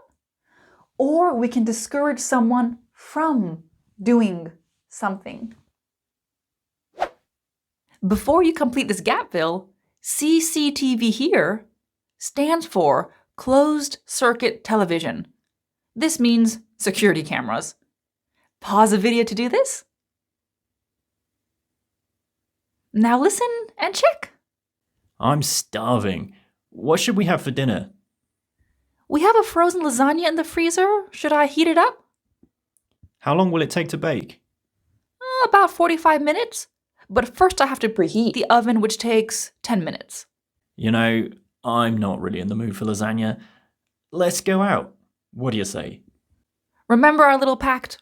or we can discourage someone from doing something. Before you complete this gap fill, CCTV here stands for closed circuit television. This means security cameras. Pause the video to do this. Now listen and check. I'm starving. What should we have for dinner? We have a frozen lasagna in the freezer. Should I heat it up? How long will it take to bake? About 45 minutes. But first I have to preheat the oven, which takes 10 minutes. You know, I'm not really in the mood for lasagna. Let's go out. What do you say? Remember our little pact?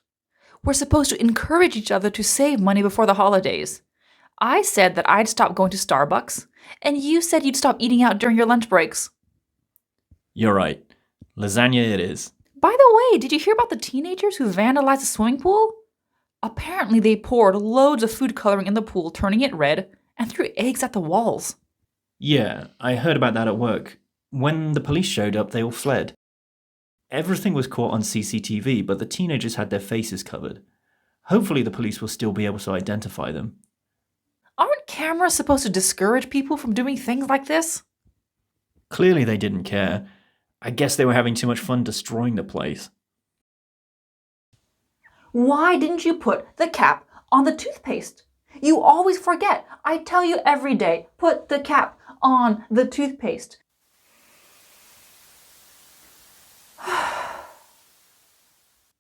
We're supposed to encourage each other to save money before the holidays. I said that I'd stop going to Starbucks, and you said you'd stop eating out during your lunch breaks. You're right. Lasagna it is. By the way, did you hear about the teenagers who vandalized the swimming pool? Apparently they poured loads of food coloring in the pool, turning it red, and threw eggs at the walls. Yeah, I heard about that at work. When the police showed up, they all fled. Everything was caught on CCTV, but the teenagers had their faces covered. Hopefully the police will still be able to identify them. Aren't cameras supposed to discourage people from doing things like this? Clearly they didn't care. I guess they were having too much fun destroying the place. Why didn't you put the cap on the toothpaste? You always forget. I tell you every day, put the cap on the toothpaste.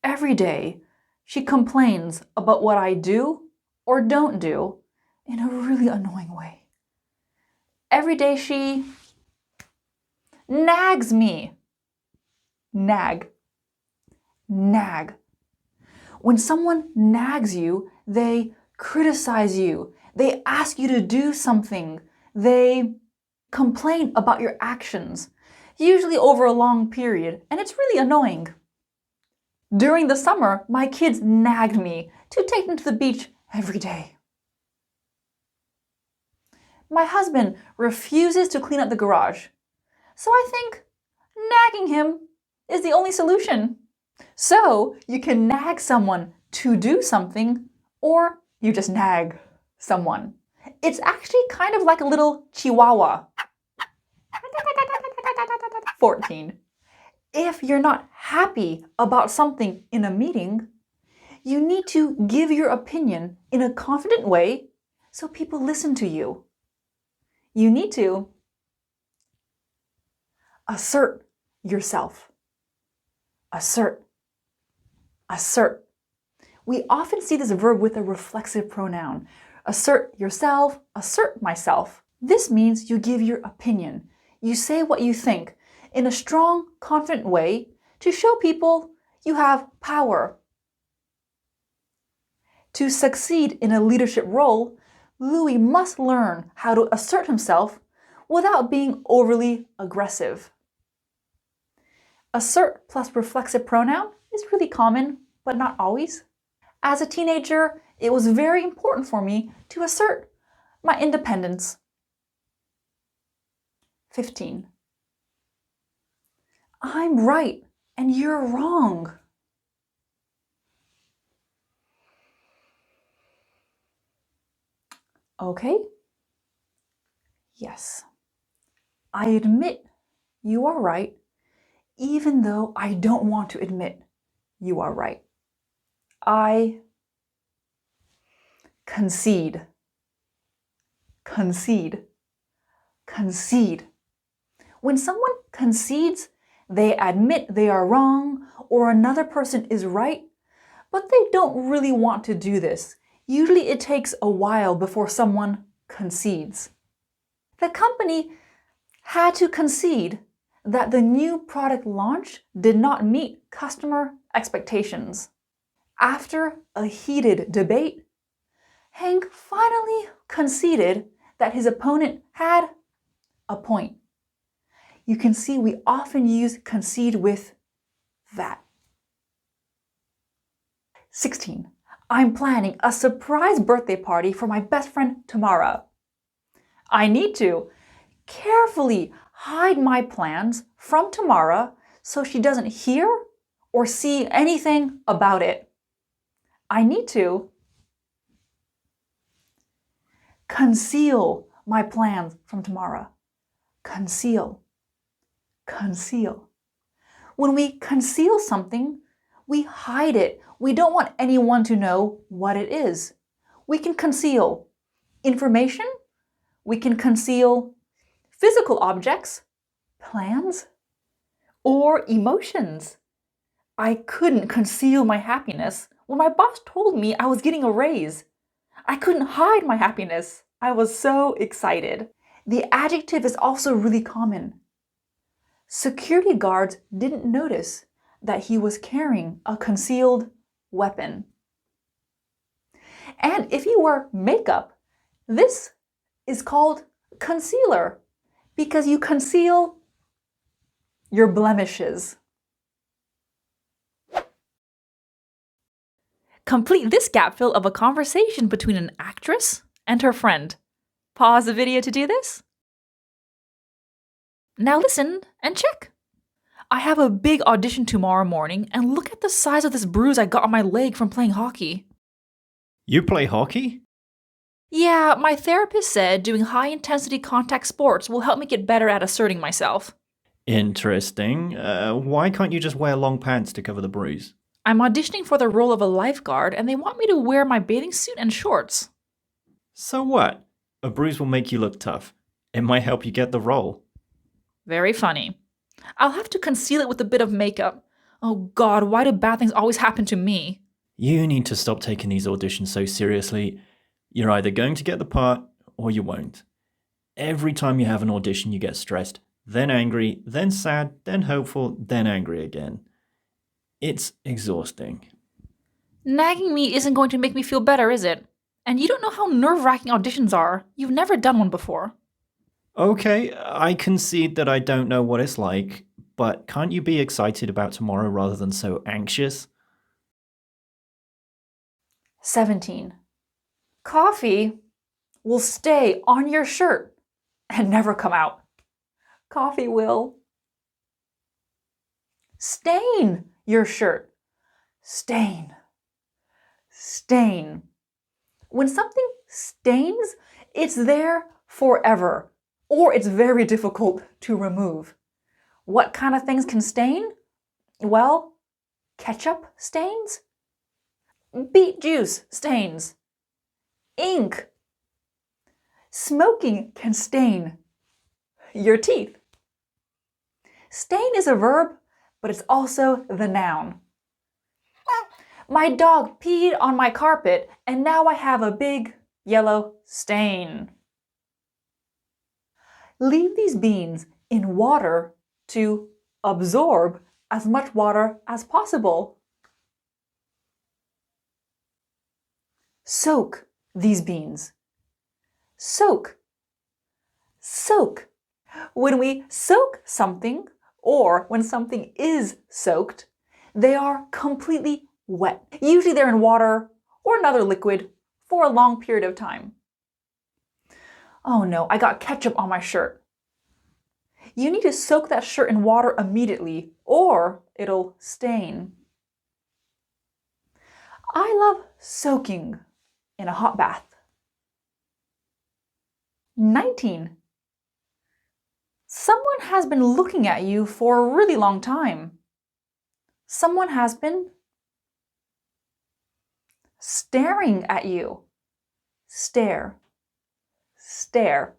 Every day, she complains about what I do or don't do in a really annoying way. Every day she nags me. Nag. Nag. When someone nags you, they criticize you. They ask you to do something. They complain about your actions, usually over a long period, and it's really annoying. During the summer, my kids nagged me to take them to the beach every day. My husband refuses to clean up the garage, so I think nagging him is the only solution. So you can nag someone to do something, or you just nag someone. It's actually kind of like a little chihuahua. 14. If you're not happy about something in a meeting, you need to give your opinion in a confident way so people listen to you. You need to assert yourself. Assert. Assert. We often see this verb with a reflexive pronoun. Assert yourself, assert myself. This means you give your opinion. You say what you think in a strong, confident way to show people you have power. To succeed in a leadership role, Louis must learn how to assert himself without being overly aggressive. Assert plus reflexive pronoun is really common, but not always. As a teenager, it was very important for me to assert my independence. 15. I'm right and you're wrong. Okay? Yes. I admit you are right, even though I don't want to admit you are right. I concede. Concede. Concede. When someone concedes, they admit they are wrong or another person is right, but they don't really want to do this. Usually it takes a while before someone concedes. The company had to concede that the new product launch did not meet customer expectations. After a heated debate, Hank finally conceded that his opponent had a point. You can see we often use concede with that. 16. I'm planning a surprise birthday party for my best friend Tamara. I need to carefully hide my plans from Tamara so she doesn't hear or see anything about it. I need to conceal my plans from Tamara. Conceal. Conceal. When we conceal something, we hide it. We don't want anyone to know what it is. We can conceal information. We can conceal physical objects, plans, or emotions. I couldn't conceal my happiness when my boss told me I was getting a raise. I couldn't hide my happiness. I was so excited. The adjective is also really common. Security guards didn't notice that he was carrying a concealed weapon. And if you wear makeup, this is called concealer because you conceal your blemishes. Complete this gap fill of a conversation between an actress and her friend. Pause the video to do this. Now listen and check. I have a big audition tomorrow morning, and look at the size of this bruise I got on my leg from playing hockey. You play hockey? Yeah, my therapist said doing high-intensity contact sports will help me get better at asserting myself. Interesting. Why can't you just wear long pants to cover the bruise? I'm auditioning for the role of a lifeguard, and they want me to wear my bathing suit and shorts. So what? A bruise will make you look tough. It might help you get the role. Very funny. I'll have to conceal it with a bit of makeup. Oh God, why do bad things always happen to me? You need to stop taking these auditions so seriously. You're either going to get the part or you won't. Every time you have an audition, you get stressed, then angry, then sad, then hopeful, then angry again. It's exhausting. Nagging me isn't going to make me feel better, is it? And you don't know how nerve-wracking auditions are. You've never done one before. Okay, I concede that I don't know what it's like, but can't you be excited about tomorrow rather than so anxious? 17. Coffee will stay on your shirt and never come out. Coffee will stain your shirt. Stain. Stain. When something stains, it's there forever, or it's very difficult to remove. What kind of things can stain? Well, ketchup stains, beet juice stains, ink. Smoking can stain your teeth. Stain is a verb, but it's also the noun. My dog peed on my carpet, and now I have a big yellow stain. Leave these beans in water to absorb as much water as possible. Soak these beans. Soak. Soak. When we soak something, or when something is soaked, they are completely wet. Usually they're in water or another liquid for a long period of time. Oh no, I got ketchup on my shirt. You need to soak that shirt in water immediately, or it'll stain. I love soaking in a hot bath. 19. Someone has been looking at you for a really long time. Someone has been staring at you. Stare. Stare.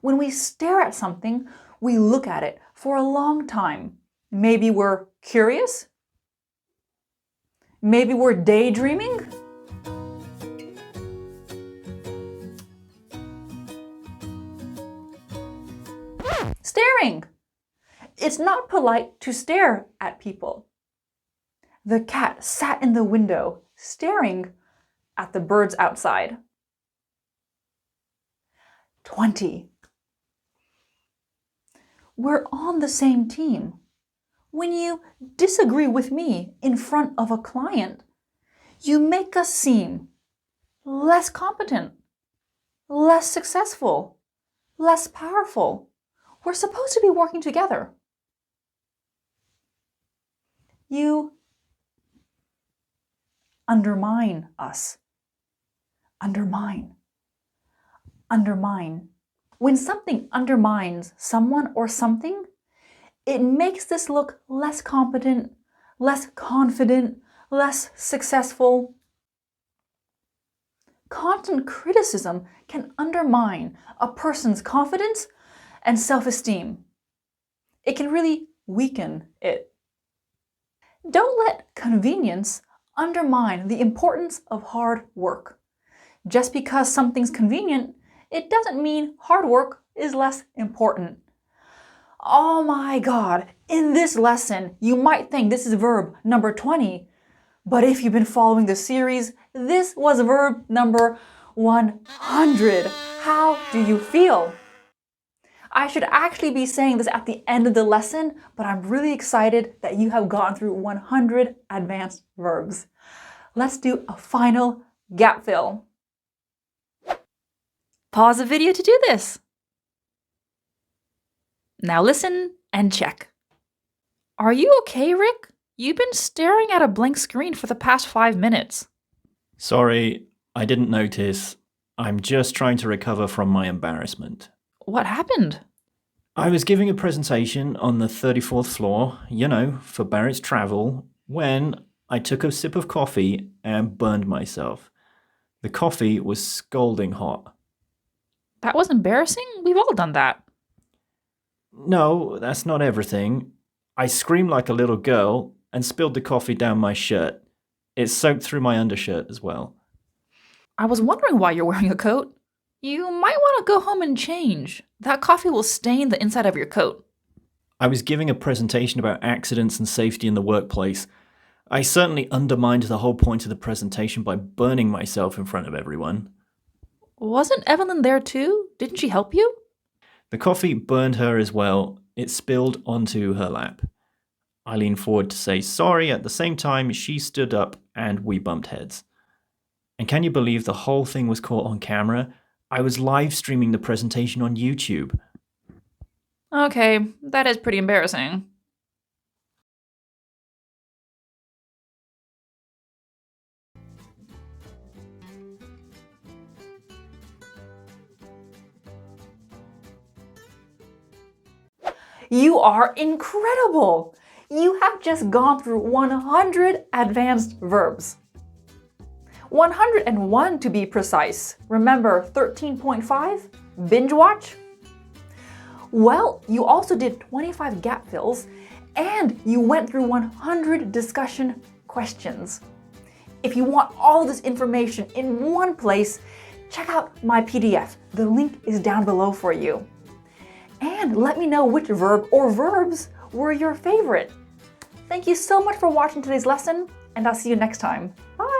When we stare at something, we look at it for a long time. Maybe we're curious, Maybe we're daydreaming? Staring. It's not polite to stare at people. The cat sat in the window, staring at the birds outside. 20. We're on the same team. When you disagree with me in front of a client, you make us seem less competent, less successful, less powerful. We're supposed to be working together. You undermine us. Undermine. Undermine. When something undermines someone or something, it makes this look less competent, less confident, less successful. Constant criticism can undermine a person's confidence and self-esteem. It can really weaken it. Don't let convenience undermine the importance of hard work. Just because something's convenient, it doesn't mean hard work is less important. Oh my God, in this lesson, you might think this is verb number 20, but if you've been following the series, this was verb number 100. How do you feel? I should actually be saying this at the end of the lesson, but I'm really excited that you have gone through 100 advanced verbs. Let's do a final gap fill. Pause the video to do this. Now listen and check. Are you okay, Rick? You've been staring at a blank screen for the past 5 minutes. Sorry, I didn't notice. I'm just trying to recover from my embarrassment. What happened? I was giving a presentation on the 34th floor, for Barrett's Travel, when I took a sip of coffee and burned myself. The coffee was scalding hot. That was embarrassing? We've all done that. No, that's not everything. I screamed like a little girl and spilled the coffee down my shirt. It soaked through my undershirt as well. I was wondering why you're wearing a coat. You might want to go home and change. That coffee will stain the inside of your coat. I was giving a presentation about accidents and safety in the workplace. I certainly undermined the whole point of the presentation by burning myself in front of everyone. Wasn't Evelyn there too? Didn't she help you? The coffee burned her as well. It spilled onto her lap. I leaned forward to say sorry. At the same time, she stood up and we bumped heads. And can you believe the whole thing was caught on camera? I was live streaming the presentation on YouTube. Okay, that is pretty embarrassing. You are incredible! You have just gone through 100 advanced verbs. 101 to be precise. Remember 13.5? Binge watch? Well, you also did 25 gap fills and you went through 100 discussion questions. If you want all this information in one place, check out my PDF. The link is down below for you. And let me know which verb or verbs were your favorite. Thank you so much for watching today's lesson, and I'll see you next time. Bye!